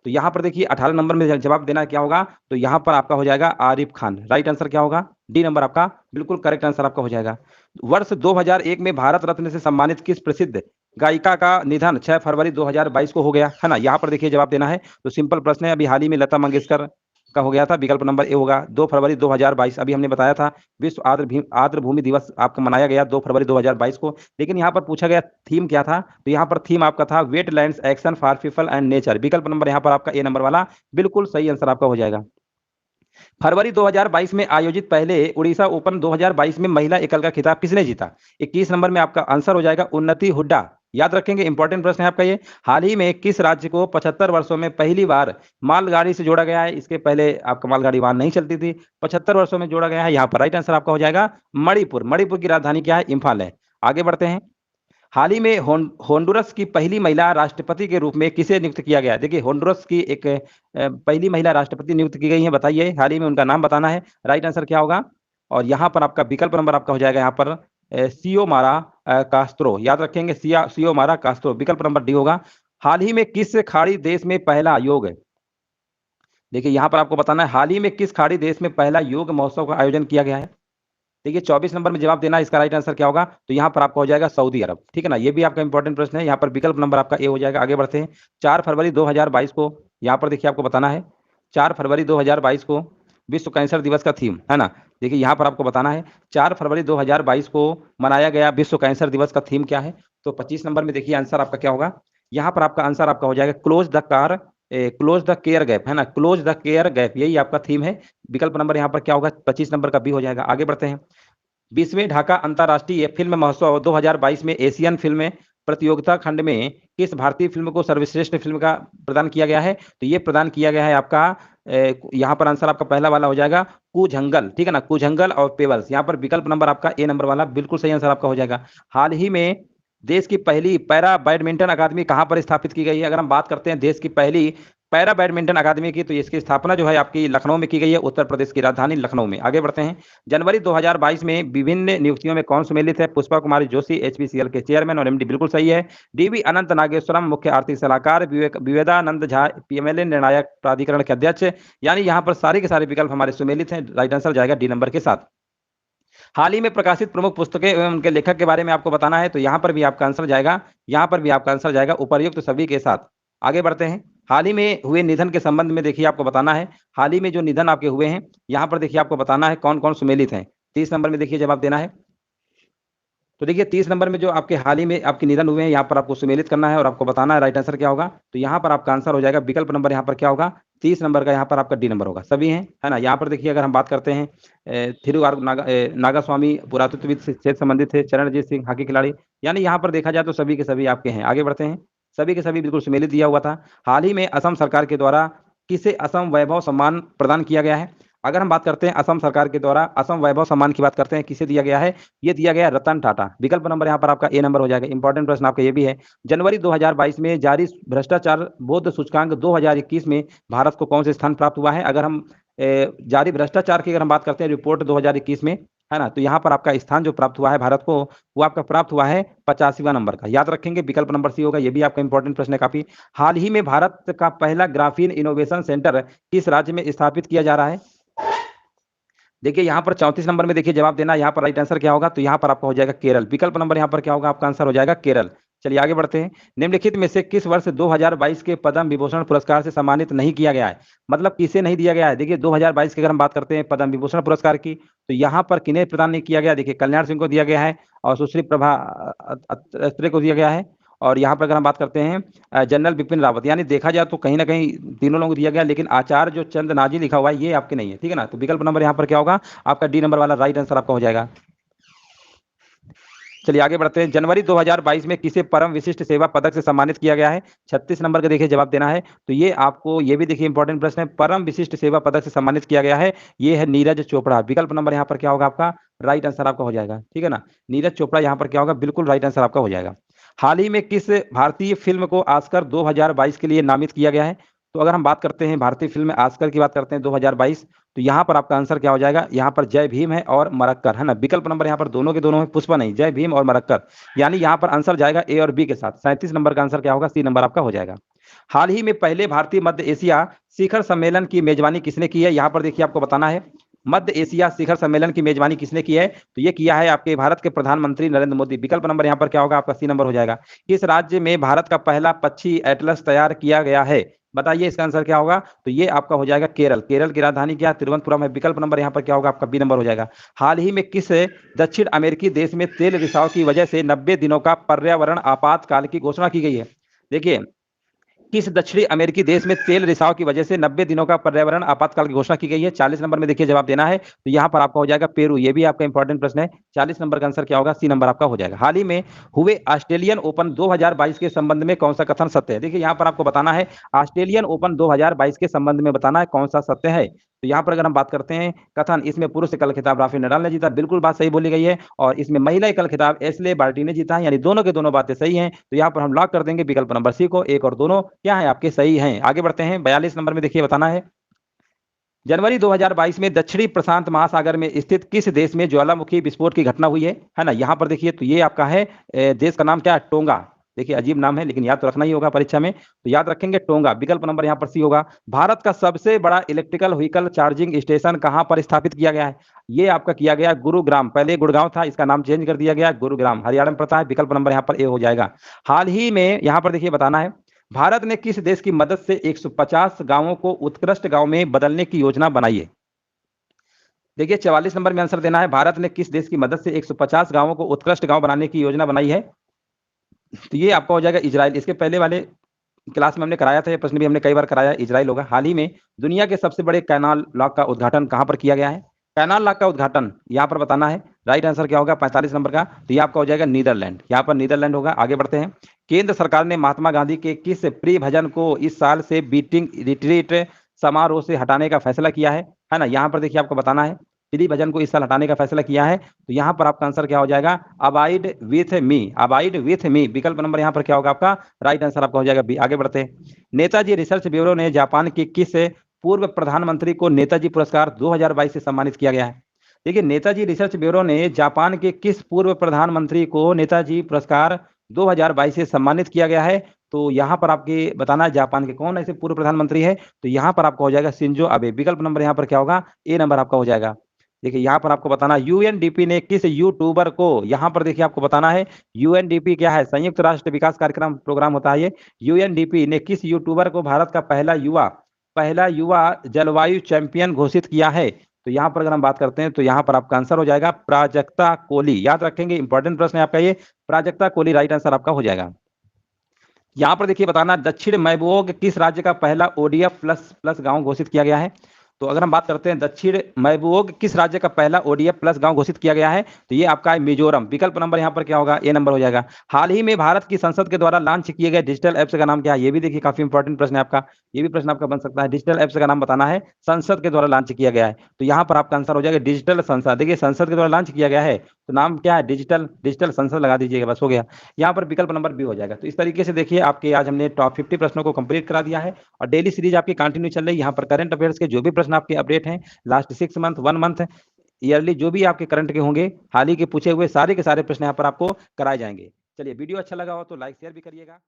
तो यहाँ पर देखिए 18 नंबर में जवाब देना क्या होगा? तो यहाँ पर आपका हो जाएगा आरिफ खान। राइट आंसर क्या होगा? डी नंबर आपका बिल्कुल करेक्ट आंसर आपका हो जाएगा। वर्ष 2001 में भारत रत्न से सम्मानित किस प्रसिद्ध गायिका का निधन 6 फरवरी 2022 को हो गया है ना? यहाँ पर देखिए जवाब देना है, तो सिंपल प्रश्न है, अभी हाल ही में लता मंगेशकर का हो गया था। विकल्प नंबर ए होगा, 2 फरवरी 2022। अभी हमने बताया था विश्व आर्द्र भूमि दिवस आपका मनाया गया 2 फरवरी 2022 को। लेकिन यहाँ पर पूछा गया थीम क्या था? तो यहाँ पर थीम आपका था wetlands action for people and nature. विकल्प नंबर यहाँ पर आपका ए नंबर वाला बिल्कुल सही आंसर आपका हो जाएगा। फरवरी 2022 में आयोजित पहले उड़ीसा ओपन 2022 में महिला एकल का खिताब किसने जीता? 21 नंबर में आपका आंसर हो जाएगा उन्नति हुड्डा। याद रखेंगे, इंपॉर्टेंट प्रश्न है आपका ये। हाल ही में किस राज्य को 75 वर्षों में पहली बार मालगाड़ी से जोड़ा गया है? इसके पहले आपका मालगाड़ी वहां नहीं चलती थी, 75 वर्षों में जोड़ा गया है यहाँ पर। राइट आंसर आपका हो जाएगा मणिपुर। मणिपुर की राजधानी क्या है? इम्फाल है। आगे बढ़ते हैं, हाल ही में होंडुरस की पहली महिला राष्ट्रपति के रूप में किसे नियुक्त किया गया? देखिए होंडुरस की एक पहली महिला राष्ट्रपति नियुक्त की गई है, बताइए हाल ही में उनका नाम बताना है। राइट आंसर क्या होगा? और यहाँ पर आपका विकल्प नंबर आपका हो जाएगा यहाँ पर सियोमारा कास्त्रो। याद रखेंगे, सियोमारा कास्त्रो। विकल्प नंबर डी होगा। हाल ही में किस खाड़ी देश में पहला योग, देखिए यहाँ पर आपको बताना है हाल ही में किस खाड़ी देश में पहला योग महोत्सव का आयोजन किया गया है? देखिए 24 नंबर में जवाब देना है, इसका राइट आंसर क्या होगा? तो यहाँ पर आपका हो जाएगा सऊदी अरब, ठीक है ना। ये भी आपका इंपॉर्टेंट प्रश्न है, यहाँ पर विकल्प नंबर आपका ए हो जाएगा। आगे बढ़ते हैं, 4 फरवरी 2022 को यहाँ पर देखिए आपको बताना है 4 फरवरी 2022 को विश्व कैंसर दिवस का थीम है ना। देखिए यहाँ पर आपको बताना है 4 फरवरी 2022 को मनाया गया विश्व कैंसर दिवस का थीम क्या है? तो 25 नंबर में देखिए आंसर आपका क्या होगा? यहाँ पर आपका आंसर आपका हो जाएगा क्लोज द केयर गैप, है ना, क्लोज द केयर गैप, यही आपका थीम है। विकल्प नंबर यहाँ पर क्या होगा? 25 नंबर का बी हो जाएगा। आगे बढ़ते हैं, 20वें ढाका अंतर्राष्ट्रीय फिल्म महोत्सव 2022 में एशियन फिल्म प्रतियोगिता खंड में किस भारतीय फिल्म को सर्वश्रेष्ठ फिल्म का प्रदान किया गया है? तो ये प्रदान किया गया है आपका यहाँ पर आंसर आपका पहला वाला हो जाएगा कुजंगल, ठीक है ना, कुजंगल और पेबल्स। यहाँ पर विकल्प नंबर आपका ए नंबर वाला बिल्कुल सही आंसर आपका हो जाएगा। हाल ही में देश की पहली पैरा बैडमिंटन अकादमी कहाँ पर स्थापित की गई है? अगर हम बात करते हैं देश की पहली पैरा बैडमिंटन अकादमी की, तो इसकी स्थापना जो है आपकी लखनऊ में की गई है, उत्तर प्रदेश की राजधानी लखनऊ में। आगे बढ़ते हैं, जनवरी 2022 में विभिन्न नियुक्तियों में कौन सम्मिलित है? पुष्पा कुमारी जोशी एचपीसीएल के चेयरमैन और एमडी, बिल्कुल सही है। डीवी अनंत नागेश्वरम मुख्य आर्थिक सलाहकार, विवेकानंद झा पीएमएलए निर्णायक प्राधिकरण के अध्यक्ष, यानी यहाँ पर सारे के सारे विकल्प हमारे सम्मिलित हैं। राइट आंसर जाएगा डी नंबर के साथ। हाल ही में प्रकाशित प्रमुख पुस्तकें एवं उनके लेखक के बारे में आपको बताना है, तो यहाँ पर भी आपका आंसर जाएगा, यहाँ पर भी आपका आंसर जाएगा उपर्युक्त सभी के साथ। आगे बढ़ते हैं, हाल ही में हुए निधन के संबंध में देखिए आपको बताना है, हाल ही में जो निधन आपके हुए हैं यहाँ पर देखिए आपको बताना है कौन कौन सुमेलित हैं। 30 नंबर में देखिए जवाब देना है, तो देखिए 30 नंबर में जो आपके हाल ही में आपके निधन हुए हैं यहाँ पर आपको सुमेलित करना है और आपको बताना है राइट आंसर क्या होगा। तो यहाँ पर आपका आंसर हो जाएगा विकल्प नंबर यहाँ पर क्या होगा? 30 नंबर का यहाँ पर आपका डी नंबर होगा, सभी हैं, है ना। यहाँ पर देखिए अगर हम बात करते हैं नागा स्वामी पुरातत्वविद से संबंधित है, चरणजीत सिंह हॉकी खिलाड़ी, यानी यहाँ पर देखा जाए तो सभी के सभी आपके हैं। आगे बढ़ते हैं, सभी के सभी बिल्कुल सुमेलित दिया हुआ था। हाल ही में असम सरकार के द्वारा किसे असम वैभव सम्मान प्रदान किया गया है? अगर हम बात करते हैं असम सरकार के द्वारा असम वैभव सम्मान की बात करते हैं, किसे दिया गया है? ये दिया गया रतन टाटा। विकल्प नंबर यहाँ पर आपका ए नंबर हो जाएगा। इंपॉर्टेंट प्रश्न आपका ये भी है, जनवरी 2022 में जारी भ्रष्टाचार बोध सूचकांक 2021 में भारत को कौन से स्थान प्राप्त हुआ है? अगर हम जारी भ्रष्टाचार की अगर हम बात करते हैं रिपोर्ट 2021 में, है ना, तो यहाँ पर आपका स्थान जो प्राप्त हुआ है भारत को, वो आपका प्राप्त हुआ है 85वां नंबर का। याद रखेंगे, विकल्प नंबर सी होगा। ये भी आपका इंपॉर्टेंट प्रश्न है काफी। हाल ही में भारत का पहला ग्राफीन इनोवेशन सेंटर किस राज्य में स्थापित किया जा रहा है? देखिए यहाँ पर 34 नंबर में देखिए जवाब देना, यहाँ पर राइट आंसर क्या होगा, तो यहाँ पर आपका हो जाएगा केरल। विकल्प नंबर यहाँ पर क्या होगा, आपका आंसर हो जाएगा केरल। चलिए आगे बढ़ते हैं। निम्नलिखित में से किस वर्ष 2022 के पद्म विभूषण पुरस्कार से सम्मानित नहीं किया गया है? मतलब किसे नहीं दिया गया है? देखिए 2022 की अगर हम बात करते हैं पद्म विभूषण पुरस्कार की, तो यहाँ पर किन्हें प्रदान नहीं किया गया? देखिए कल्याण सिंह को दिया गया है, और सुश्री प्रभा अत्रे को दिया गया है, और यहाँ पर अगर हम बात करते हैं जनरल बिपिन रावत। यानी देखा जाए तो कहीं ना कहीं तीनों लोगों को दिया गया, लेकिन आचार्य जो चंद नाजी लिखा हुआ है ये आपके नहीं है, ठीक है ना। तो विकल्प नंबर यहाँ पर क्या होगा, आपका डी नंबर वाला राइट आंसर आपका हो जाएगा। चलिए आगे बढ़ते हैं। जनवरी 2022 में किसे परम विशिष्ट सेवा पदक से सम्मानित किया गया है? 36 नंबर का देखिए जवाब देना है। तो ये आपको, ये भी देखिए इंपॉर्टेंट प्रश्न है, परम विशिष्ट सेवा पदक से सम्मानित किया गया है, ये है नीरज चोपड़ा। विकल्प नंबर यहाँ पर क्या होगा, आपका राइट आंसर आपका हो जाएगा, ठीक है ना। नीरज चोपड़ा यहाँ पर क्या होगा, बिल्कुल राइट आंसर आपका हो जाएगा। हाल ही में किस भारतीय फिल्म को ऑस्कर 2022 के लिए नामित किया गया है? तो अगर हम बात करते हैं भारतीय फिल्म में ऑस्कर की बात करते हैं 2022, तो यहाँ पर आपका आंसर क्या हो जाएगा, यहाँ पर जय भीम है और मरक्कर, है ना। विकल्प नंबर यहाँ पर दोनों के दोनों है, पुष्पा नहीं, जय भीम और मरक्कर। यानी यहाँ पर आंसर जाएगा ए और बी के साथ। 37 नंबर का आंसर क्या होगा, सी नंबर आपका हो जाएगा। हाल ही में पहले भारतीय मध्य एशिया शिखर सम्मेलन की मेजबानी किसने की है? यहाँ पर देखिए आपको बताना है, मध्य एशिया शिखर सम्मेलन की मेजबानी किसने की है? तो ये किया है आपके भारत के प्रधानमंत्री नरेंद्र मोदी। विकल्प नंबर यहाँ पर क्या होगा, आपका सी नंबर हो जाएगा। किस राज्य में भारत का पहला पक्षी एटलस तैयार किया गया है? बताइए इसका आंसर क्या होगा, तो ये आपका हो जाएगा केरल। केरल की राजधानी क्या, तिरुवनंतपुरम है। विकल्प नंबर यहाँ पर क्या होगा, आपका बी नंबर हो जाएगा। हाल ही में किस दक्षिण अमेरिकी देश में तेल रिसाव की वजह से 90 दिनों का पर्यावरण आपातकाल की घोषणा की गई है? देखिए किस दक्षिणी अमेरिकी देश में तेल रिसाव की वजह से 90 दिनों का पर्यावरण आपातकाल की घोषणा की गई है? 40 नंबर में देखिए जवाब देना है, तो यहाँ पर आपका हो जाएगा पेरू। ये भी आपका इंपॉर्टेंट प्रश्न है। 40 नंबर का आंसर क्या होगा, सी नंबर आपका हो जाएगा। हाल ही में हुए ऑस्ट्रेलियन ओपन 2022 के संबंध में कौन सा कथन सत्य है? देखिए यहाँ पर आपको बताना है, ऑस्ट्रेलियन ओपन 2022 के संबंध में बताना है कौन सा सत्य है। तो यहाँ पर अगर हम बात करते हैं कथन, इसमें पुरुष एकल खिताब राफेल नडाल ने जीता, बिल्कुल बात सही बोली गई है। और इसमें महिला एकल खिताब एशले बार्टी ने जीता है, यानी दोनों के दोनों बातें सही हैं। तो यहाँ पर हम लॉक कर देंगे विकल्प नंबर सी को, एक और दोनों क्या है आपके सही हैं। आगे बढ़ते हैं। 42 नंबर में देखिए बताना है, जनवरी 2022 में दक्षिणी प्रशांत महासागर में स्थित किस देश में ज्वालामुखी विस्फोट की घटना हुई है ना। यहाँ पर देखिए तो ये आपका है देश का नाम क्या है, टोंगा। देखिए अजीब नाम है, लेकिन याद तो रखना ही होगा परीक्षा में, तो याद रखेंगे टोंगा। विकल्प नंबर यहाँ पर सी होगा। भारत का सबसे बड़ा इलेक्ट्रिकल व्हीकल चार्जिंग स्टेशन कहाँ पर स्थापित किया गया है? ये आपका किया गया गुरुग्राम। पहले गुड़गांव था, इसका नाम चेंज कर दिया गया गुरुग्राम, हरियाणा में पड़ता है। विकल्प नंबर यहाँ पर ए हो जाएगा। हाल ही में यहाँ पर देखिए बताना है, भारत ने किस देश की मदद से 150 गांवों को उत्कृष्ट गांव में बदलने की योजना बनाई है? देखिए 44 नंबर में आंसर देना है, भारत ने किस देश की मदद से 150 गांवों को उत्कृष्ट गांव बनाने की योजना बनाई है? तो ये आपका हो जाएगा इजराइल। इसके पहले वाले क्लास में हमने कराया था, ये प्रश्न भी हमने कई बार कराया, इजराइल होगा। हाल ही में दुनिया के सबसे बड़े कैनाल लॉक का उद्घाटन कहां पर किया गया है? कैनाल लॉक का उद्घाटन यहाँ पर बताना है, राइट आंसर क्या होगा 45 नंबर का, तो ये आपका हो जाएगा नीदरलैंड। यहाँ पर नीदरलैंड होगा। आगे बढ़ते हैं। केंद्र सरकार ने महात्मा गांधी के किस प्रिय भजन को इस साल से बीटिंग रिट्रीट समारोह से हटाने का फैसला किया है ना। यहाँ पर देखिए आपको बताना है, प्रिय भजन को इस साल हटाने का फैसला किया है, तो यहाँ पर आपका आंसर क्या हो जाएगा, abide with me. Abide with me, विकल्प नंबर यहाँ पर क्या होगा आपका राइट आंसर आपका हो जाएगा बी। आगे बढ़ते हैं। नेताजी रिसर्च ब्यूरो ने जापान के किस पूर्व प्रधानमंत्री को नेताजी पुरस्कार 2022 से सम्मानित किया गया है? देखिए नेताजी रिसर्च ब्यूरो ने जापान के किस पूर्व प्रधानमंत्री को नेताजी पुरस्कार 2022 से सम्मानित किया गया है? तो यहाँ पर आपके बताना है जापान के कौन ऐसे पूर्व प्रधानमंत्री है, तो यहाँ पर आपका हो जाएगा शिंजो अबे। विकल्प नंबर यहाँ पर क्या होगा, ए नंबर आपका हो जाएगा। देखिए यहाँ पर आपको बताना, यूएनडीपी ने किस यूट्यूबर को, यहाँ पर देखिए आपको बताना है, यूएनडीपी क्या है, संयुक्त राष्ट्र विकास कार्यक्रम प्रोग्राम होता है ये। यूएनडीपी ने किस यूट्यूबर को भारत का पहला युवा जलवायु चैंपियन घोषित किया है? तो यहाँ पर अगर हम बात करते हैं तो यहाँ पर आपका आंसर हो जाएगा प्राजक्ता कोहली। याद रखेंगे, इंपॉर्टेंट प्रश्न है आपका ये, प्राजक्ता कोहली राइट आंसर आपका हो जाएगा। यहाँ पर देखिए बताना, दक्षिण मैबोग किस राज्य का पहला ओडीएफ प्लस प्लस गांव घोषित किया गया है? तो अगर हम बात करते हैं दक्षिण मैबोग किस राज्य का पहला ओडीएफ प्लस गांव घोषित किया गया है, तो ये आपका है मिजोरम। विकल्प नंबर यहाँ पर क्या होगा, ए नंबर हो जाएगा। हाल ही में भारत की संसद के द्वारा लॉन्च किए गए डिजिटल ऐप्स का नाम क्या है? ये भी देखिए काफी इंपॉर्टेंट प्रश्न है आपका, ये भी प्रश्न आपका बन सकता है। डिजिटल ऐप्स का नाम बताना है, संसद के द्वारा लॉन्च किया गया है, तो यहाँ पर आपका आंसर हो जाएगा डिजिटल संसद। देखिए संसद के द्वारा लॉन्च किया गया है, तो नाम क्या है, डिजिटल संसद लगा दीजिएगा, बस हो गया। यहाँ पर विकल्प नंबर बी हो जाएगा। तो इस तरीके से देखिए आपके आज हमने टॉप 50 प्रश्नों को कंप्लीट करा दिया है और डेली सीरीज आपकी कंटिन्यू चल रही है। यहाँ पर करंट अफेयर्स के जो भी प्रश्न आपके अपडेट हैं लास्ट 6 मंथ, 1 मंथ, ईयरली जो भी आपके करंट के होंगे, हाल ही के पूछे हुए सारे के सारे प्रश्न यहाँ पर आपको कराए जाएंगे। चलिए वीडियो अच्छा लगा हो तो लाइक शेयर भी करिएगा।